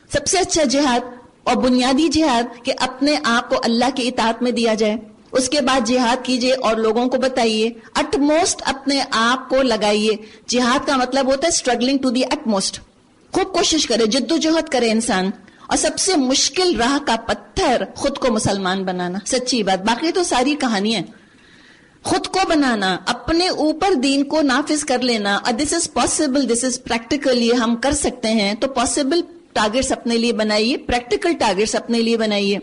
سب سے اچھا جہاد اور بنیادی جہاد کہ اپنے آپ کو اللہ کی اطاعت میں دیا جائے، اس کے بعد جہاد کیجئے اور لوگوں کو بتائیے، اٹ موسٹ اپنے آپ کو لگائیے۔ جہاد کا مطلب ہوتا ہے struggling to the utmost, خوب کوشش کرے، جد و جہد کرے انسان، اور سب سے مشکل راہ کا پتھر خود کو مسلمان بنانا، سچی بات، باقی تو ساری کہانیاں، خود کو بنانا، اپنے اوپر دین کو نافذ کر لینا۔ اور دس is possible, this is practical, یہ ہم کر سکتے ہیں۔ تو پاسبل ٹارگٹس اپنے لیے بنائیے، پریکٹیکل ٹارگٹس اپنے لیے بنائیے۔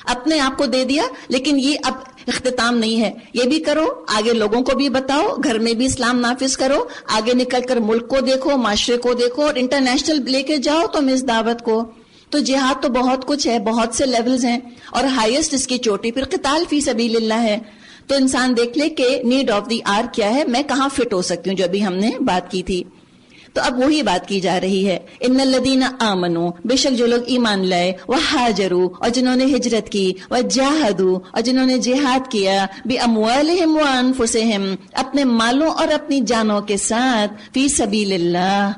اپنے آپ کو دے دیا، لیکن یہ اب اختتام نہیں ہے، یہ بھی کرو، آگے لوگوں کو بھی بتاؤ، گھر میں بھی اسلام نافذ کرو، آگے نکل کر ملک کو دیکھو، معاشرے کو دیکھو، اور انٹرنیشنل لے کے جاؤ تم اس دعوت کو۔ تو جہاد تو بہت کچھ ہے، بہت سے لیولز ہیں، اور ہائیسٹ اس کی چوٹی پھر قتال فی سبیل اللہ ہے۔ تو انسان دیکھ لے کہ نیڈ آف دی آر کیا ہے، میں کہاں فٹ ہو سکتی ہوں، جو ابھی ہم نے بات کی تھی۔ تو اب وہی بات کی جا رہی ہے، ان الذین آمنوا، بے شک جو لوگ ایمان لائے، وہاجروا، اور جنہوں نے ہجرت کی، وجاہدوا، اور جنہوں نے جہاد کیا، باموالہم وانفسہم، اپنے مالوں اور اپنی جانوں کے ساتھ، فی سبیل اللہ،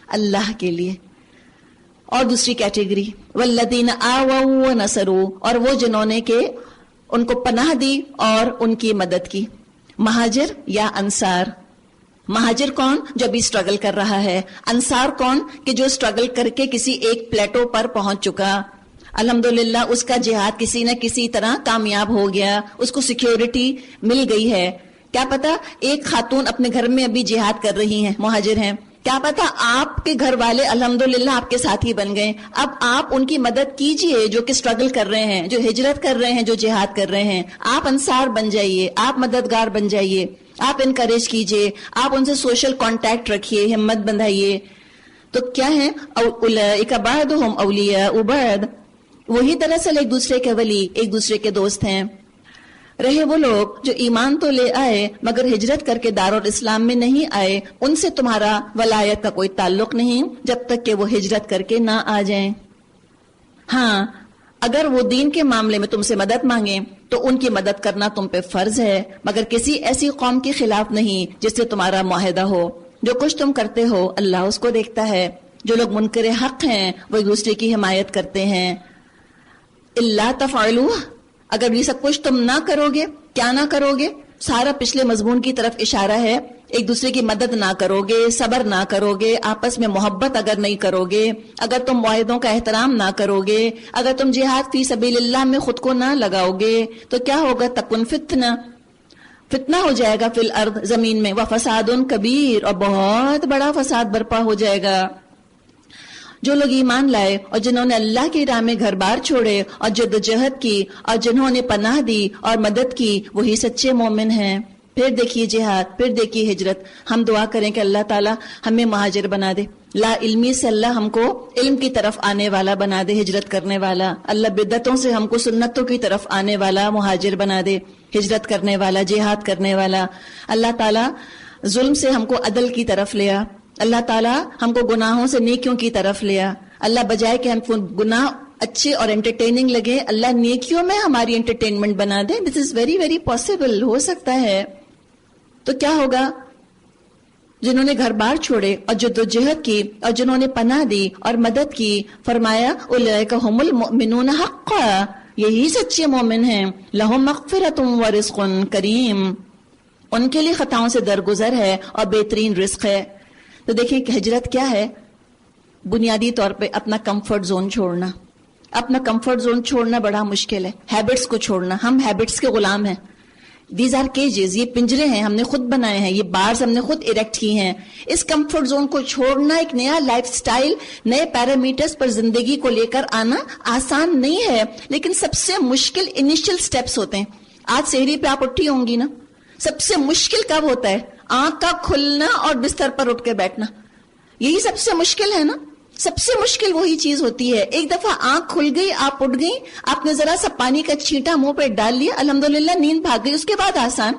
اللہ کے لیے۔ اور دوسری کیٹیگری والذین آووا ونصروا، اور وہ جنہوں نے کہ ان کو پناہ دی اور ان کی مدد کی۔ مہاجر یا انصار؟ مہاجر کون؟ جو بھی اسٹرگل کر رہا ہے۔ انصار کون؟ کہ جو اسٹرگل کر کے کسی ایک پلیٹو پر پہنچ چکا، الحمدللہ اس کا جہاد کسی نہ کسی طرح کامیاب ہو گیا، اس کو سیکیورٹی مل گئی ہے۔ کیا پتا ایک خاتون اپنے گھر میں ابھی جہاد کر رہی ہیں، مہاجر ہیں، کیا پتا آپ کے گھر والے الحمدللہ آپ کے ساتھی بن گئے. اب آپ ان کی مدد کیجئے جو کہ اسٹرگل کر رہے ہیں, جو ہجرت کر رہے ہیں, جو جہاد کر رہے ہیں. آپ انصار بن جائیے, آپ مددگار بن جائیے, آپ انکریج کیجئے, آپ ان سے سوشل کانٹیکٹ رکھیے, ہمت بندھائیے. تو کیا ہے, اولئک بعضهم اولیاء بعض, وہی دراصل ایک دوسرے کے ولی, ایک دوسرے کے دوست ہیں. رہے وہ لوگ جو ایمان تو لے آئے مگر ہجرت کر کے دارالاسلام میں نہیں آئے, ان سے تمہارا ولایت کا کوئی تعلق نہیں جب تک کہ وہ ہجرت کر کے نہ آ جائیں. ہاں, اگر وہ دین کے معاملے میں تم سے مدد مانگیں تو ان کی مدد کرنا تم پہ فرض ہے, مگر کسی ایسی قوم کے خلاف نہیں جس سے تمہارا معاہدہ ہو. جو کچھ تم کرتے ہو اللہ اس کو دیکھتا ہے. جو لوگ منکر حق ہیں وہ ایک دوسرے کی حمایت کرتے ہیں. الا تفعلوا, اگر یہ سب کچھ تم نہ کرو گے, کیا نہ کرو گے, سارا پچھلے مضمون کی طرف اشارہ ہے. ایک دوسرے کی مدد نہ کرو گے, صبر نہ کرو گے, آپس میں محبت اگر نہیں کرو گے, اگر تم معاہدوں کا احترام نہ کرو گے, اگر تم جہاد فی سبیل اللہ میں خود کو نہ لگاؤ گے, تو کیا ہوگا, تکن فتنہ ہو جائے گا فی الارض, زمین میں, وفساد کبیر, اور بہت بڑا فساد برپا ہو جائے گا. جو لوگ ایمان لائے اور جنہوں نے اللہ کی راہ میں گھر بار چھوڑے اور جدوجہد کی اور جنہوں نے پناہ دی اور مدد کی, وہی سچے مومن ہیں. پھر دیکھیے جہاد, پھر دیکھیے ہجرت. ہم دعا کریں کہ اللہ تعالی ہمیں مہاجر بنا دے. لا علمی سے اللہ ہم کو علم کی طرف آنے والا بنا دے, ہجرت کرنے والا. اللہ بدعتوں سے ہم کو سنتوں کی طرف آنے والا مہاجر بنا دے, ہجرت کرنے والا, جہاد کرنے والا. اللہ تعالی ظلم سے ہم کو عدل کی طرف لیا. اللہ تعالیٰ ہم کو گناہوں سے نیکیوں کی طرف لیا. اللہ بجائے کہ ہم کو گناہ اچھے اور انٹرٹیننگ لگے, اللہ نیکیوں میں ہماری انٹرٹینمنٹ بنا دے. دس از ویری ویری پاسبل, ہو سکتا ہے. تو کیا ہوگا, جنہوں نے گھر بار چھوڑے اور جدوجہد کی اور جنہوں نے پناہ دی اور مدد کی, فرمایا اولئک هم المؤمنون حقا, یہی سچے مومن ہیں. لہم مغفرۃ ورزق کریم, ان کے لیے خطاؤں سے درگزر ہے اور بہترین رزق ہے. تو دیکھیں کہ ہجرت کیا ہے, بنیادی طور پہ اپنا کمفرٹ زون چھوڑنا. اپنا کمفرٹ زون چھوڑنا بڑا مشکل ہے. ہیبٹس کو چھوڑنا, ہم ہیبٹس کے غلام ہیں. دیز آر کیجز, یہ پنجرے ہیں, ہم نے خود بنائے ہیں, یہ بارز ہم نے خود اریکٹ کی ہیں. اس کمفرٹ زون کو چھوڑنا, ایک نیا لائف سٹائل, نئے پیرامیٹرز پر زندگی کو لے کر آنا آسان نہیں ہے, لیکن سب سے مشکل انیشل سٹیپس ہوتے ہیں. آج سحری پہ آپ اٹھی ہوں گی نا, سب سے مشکل کب ہوتا ہے, آنکھ کا کھلنا اور بستر پر اٹھ کے بیٹھنا. یہی سب سے مشکل ہے نا, سب سے مشکل وہی چیز ہوتی ہے. ایک دفعہ آنکھ کھل گئی, آپ اٹھ گئی, آپ نے ذرا سا پانی کا چھینٹا منہ پہ ڈال لیا, الحمدللہ نیند بھاگ گئی, اس کے بعد آسان.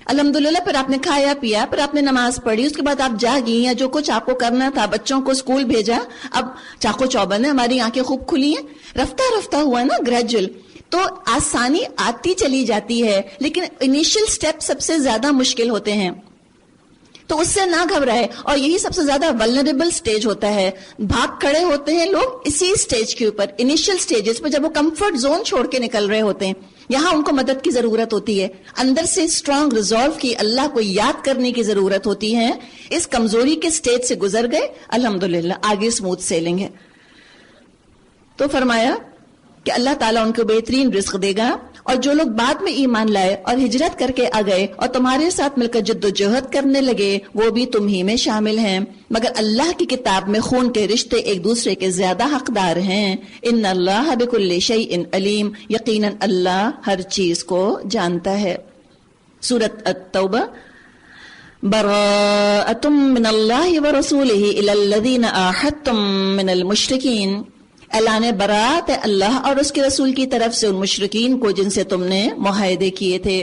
الحمدللہ پھر آپ نے کھایا پیا, پھر آپ نے نماز پڑھی, اس کے بعد آپ جاگی, یا جو کچھ آپ کو کرنا تھا, بچوں کو اسکول بھیجا, اب چاقو چوبند ہے, ہماری آنکھیں خوب کھلی ہیں. رفتہ رفتہ ہوا نا, گریجول. تو آسانی آتی چلی جاتی ہے, لیکن انیشل سٹیپ سب سے زیادہ مشکل ہوتے ہیں. تو اس سے نہ گھبرائے, اور یہی سب سے زیادہ ولنریبل سٹیج ہوتا ہے. بھاگ کھڑے ہوتے ہیں لوگ اسی سٹیج کے اوپر, انیشل سٹیجز پہ, جب وہ کمفرٹ زون چھوڑ کے نکل رہے ہوتے ہیں. یہاں ان کو مدد کی ضرورت ہوتی ہے, اندر سے اسٹرانگ ریزولو کی, اللہ کو یاد کرنے کی ضرورت ہوتی ہے. اس کمزوری کے سٹیج سے گزر گئے, الحمدللہ آگے اسموتھ سیلنگ ہے. تو فرمایا کہ اللہ تعالیٰ ان کو بہترین رزق دے گا. اور جو لوگ بعد میں ایمان لائے اور ہجرت کر کے آ گئے اور تمہارے ساتھ مل کر جد و جہد کرنے لگے, وہ بھی تم ہی میں شامل ہیں, مگر اللہ کی کتاب میں خون کے رشتے ایک دوسرے کے زیادہ حقدار ہیں. ان اللہ بکل شیء علیم, یقیناً اللہ ہر چیز کو جانتا ہے. سورۃ التوبہ. براءۃ من اللہ ورسولہ الی الذین عاہدتم من المشرکین, اعلان برات ہے اللہ اور اس کے رسول کی طرف سے ان مشرکین کو جن سے تم نے معاہدے کیے تھے.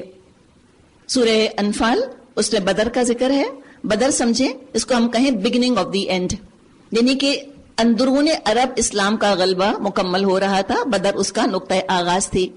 سورہ انفال, اس میں بدر کا ذکر ہے. بدر سمجھیں, اس کو ہم کہیں بگننگ آف دی اینڈ, یعنی کہ اندرون عرب اسلام کا غلبہ مکمل ہو رہا تھا. بدر اس کا نقطۂ آغاز تھی.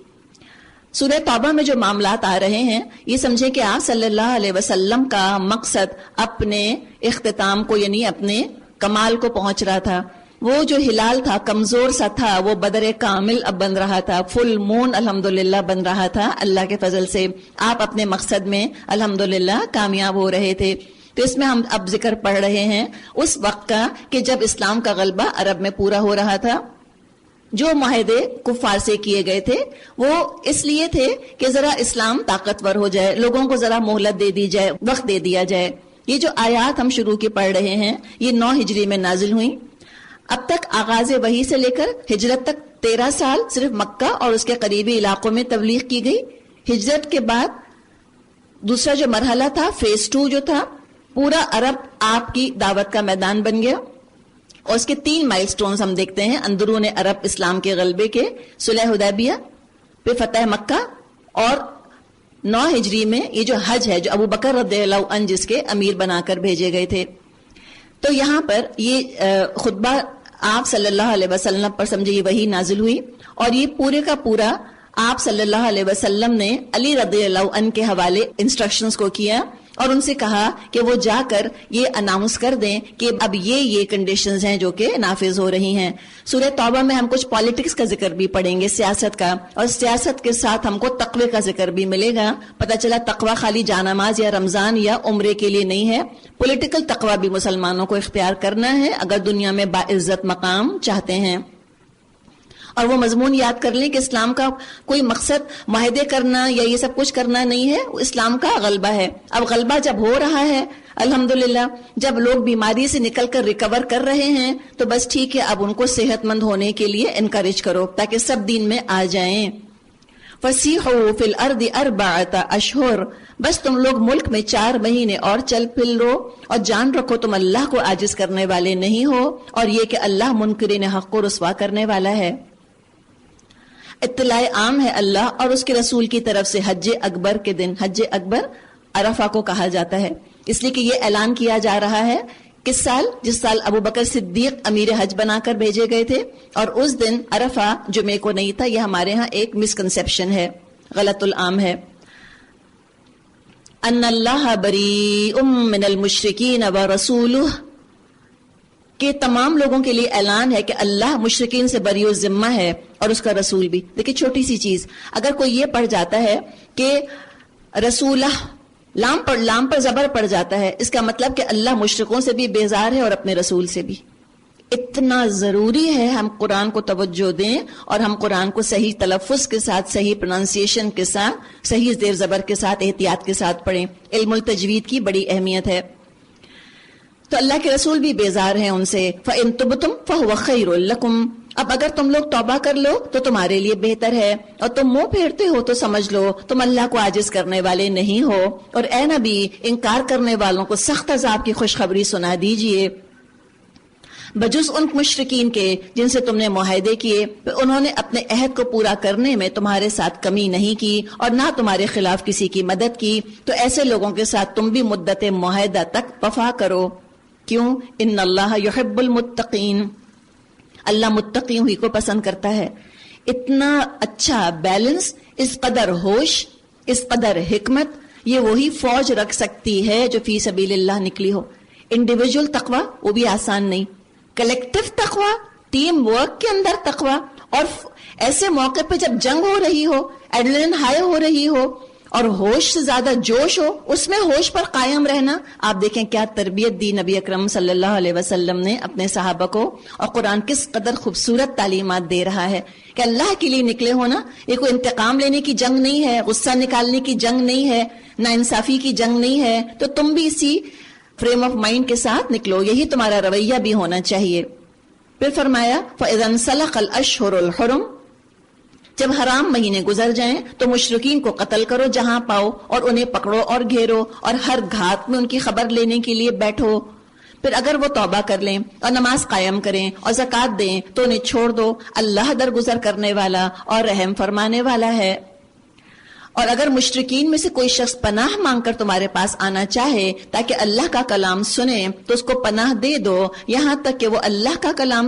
سورہ توبہ میں جو معاملات آ رہے ہیں, یہ سمجھیں کہ آپ صلی اللہ علیہ وسلم کا مقصد اپنے اختتام کو, یعنی اپنے کمال کو پہنچ رہا تھا. وہ جو ہلال تھا کمزور سا تھا, وہ بدر کامل اب بن رہا تھا, فل مون الحمدللہ بن رہا تھا. اللہ کے فضل سے آپ اپنے مقصد میں الحمدللہ کامیاب ہو رہے تھے. تو اس میں ہم اب ذکر پڑھ رہے ہیں اس وقت کا کہ جب اسلام کا غلبہ عرب میں پورا ہو رہا تھا. جو معاہدے کفار سے کیے گئے تھے وہ اس لیے تھے کہ ذرا اسلام طاقتور ہو جائے, لوگوں کو ذرا مہلت دے دی جائے, وقت دے دیا جائے. یہ جو آیات ہم شروع کی پڑھ رہے ہیں یہ 9 ہجری میں نازل ہوئی. اب تک آغاز وحی سے لے کر ہجرت تک 13 سال صرف مکہ اور اس کے قریبی علاقوں میں تبلیغ کی گئی. ہجرت کے بعد دوسرا جو مرحلہ تھا فیز 2 جو تھا, پورا عرب آپ کی دعوت کا میدان بن گیا. اور اس کے 3 مائل سٹونز ہم دیکھتے ہیں اندرون عرب اسلام کے غلبے کے: صلح حدیبیہ, پھر فتح مکہ, اور 9 ہجری میں یہ جو حج ہے جو ابو بکر رضی اللہ عنہ جس کے امیر بنا کر بھیجے گئے تھے. تو یہاں پر یہ خطبہ آپ صلی اللہ علیہ وسلم پر سمجھے یہ وحی نازل ہوئی, اور یہ پورے کا پورا آپ صلی اللہ علیہ وسلم نے علی رضی اللہ عنہ کے حوالے انسٹرکشنز کو کیا اور ان سے کہا کہ وہ جا کر یہ اناؤنس کر دیں کہ اب یہ کنڈیشنز ہیں جو کہ نافذ ہو رہی ہیں. سورہ توبہ میں ہم کچھ پالیٹکس کا ذکر بھی پڑھیں گے, سیاست کا, اور سیاست کے ساتھ ہم کو تقوی کا ذکر بھی ملے گا. پتہ چلا تقوی خالی جانماز یا رمضان یا عمرے کے لیے نہیں ہے, پولیٹیکل تقوی بھی مسلمانوں کو اختیار کرنا ہے اگر دنیا میں باعزت مقام چاہتے ہیں. اور وہ مضمون یاد کر لیں کہ اسلام کا کوئی مقصد معاہدے کرنا یا یہ سب کچھ کرنا نہیں ہے, اسلام کا غلبہ ہے. اب غلبہ جب ہو رہا ہے الحمدللہ, جب لوگ بیماری سے نکل کر ریکور کر رہے ہیں تو بس ٹھیک ہے, اب ان کو صحت مند ہونے کے لیے انکریج کرو تاکہ سب دین میں آ جائیں. فَسِيحُوا فِي الْأَرْضِ 4 أَشْهُرٍ, بس تم لوگ ملک میں 4 مہینے اور چل پھر لو, اور جان رکھو تم اللہ کو عاجز کرنے والے نہیں ہو, اور یہ کہ اللہ منکرین حق کو رسوا کرنے والا ہے. اطلاع عام ہے اللہ اور اس کے رسول کی طرف سے حج اکبر کے دن, حج اکبر عرفہ کو کہا جاتا ہے اس لیے کہ یہ اعلان کیا جا رہا ہے کس سال, جس سال ابو بکر صدیق امیر حج بنا کر بھیجے گئے تھے, اور اس دن عرفہ جمعے کو نہیں تھا. یہ ہمارے ہاں ایک مسکنسیپشن ہے, غلط العام ہے. ان اللہ بریء من المشرکین ورسولہ, کہ تمام لوگوں کے لیے اعلان ہے کہ اللہ مشرکین سے بری الذمہ ہے اور اس کا رسول بھی. دیکھیں چھوٹی سی چیز, اگر کوئی یہ پڑھ جاتا ہے کہ رسولہ لام پر زبر پڑ جاتا ہے, اس کا مطلب کہ اللہ مشرکوں سے بھی بیزار ہے اور اپنے رسول سے بھی. اتنا ضروری ہے ہم قرآن کو توجہ دیں اور ہم قرآن کو صحیح تلفظ کے ساتھ, صحیح پروننسیشن کے ساتھ, صحیح زیر زبر کے ساتھ, احتیاط کے ساتھ پڑھیں. علم التجوید کی بڑی اہمیت ہے. تو اللہ کے رسول بھی بیزار ہیں ان سے. فَإِن تُبْتُمْ فَهُوَ خَيْرٌ لَكُمْ, اب اگر تم لوگ توبہ کر لو تو تمہارے لیے بہتر ہے, اور تم منہ پھیرتے ہو تو سمجھ لو تم اللہ کو عاجز کرنے والے نہیں ہو. اور اے نبی, انکار کرنے والوں کو سخت عذاب کی خوشخبری سنا دیجئے. بجز ان مشرکین کے جن سے تم نے معاہدے کیے, انہوں نے اپنے عہد کو پورا کرنے میں تمہارے ساتھ کمی نہیں کی اور نہ تمہارے خلاف کسی کی مدد کی, تو ایسے لوگوں کے ساتھ تم بھی مدت معاہدہ تک وفا کرو. کیوں؟ ان اللہ یحب المتقین, اللہ متقیوں ہی کو پسند کرتا ہے. اتنا اچھا بیلنس, اس قدر ہوش, اس قدر حکمت, یہ وہی فوج رکھ سکتی ہے جو فی سبیل اللہ نکلی ہو. انڈیویجول تقوی وہ بھی آسان نہیں, کلیکٹیو تقوی, ٹیم ورک کے اندر تقوی, اور ایسے موقع پہ جب جنگ ہو رہی ہو, ایڈرینلن ہائی ہو رہی ہو اور ہوش سے زیادہ جوش ہو, اس میں ہوش پر قائم رہنا. آپ دیکھیں کیا تربیت دی نبی اکرم صلی اللہ علیہ وسلم نے اپنے صحابہ کو, اور قرآن کس قدر خوبصورت تعلیمات دے رہا ہے کہ اللہ کے لیے نکلے ہونا, یہ کوئی انتقام لینے کی جنگ نہیں ہے, غصہ نکالنے کی جنگ نہیں ہے, ناانصافی کی جنگ نہیں ہے. تو تم بھی اسی فریم آف مائنڈ کے ساتھ نکلو, یہی تمہارا رویہ بھی ہونا چاہیے. پھر فرمایا فَإِذَا انسَلَخَ الْأَشْهُرُ الْحُرُمُ, جب حرام مہینے گزر جائیں تو مشرکین کو قتل کرو جہاں پاؤ, اور انہیں پکڑو اور گھیرو, اور ہر گھات میں ان کی خبر لینے کے لیے بیٹھو. پھر اگر وہ توبہ کر لیں اور نماز قائم کریں اور زکوٰۃ دیں تو انہیں چھوڑ دو, اللہ درگزر کرنے والا اور رحم فرمانے والا ہے. اور اگر مشرکین میں سے کوئی شخص پناہ مانگ کر تمہارے پاس آنا چاہے تاکہ اللہ کا کلام سنے تو اس کو پناہ دے دو, یہاں تک کہ وہ اللہ کا کلام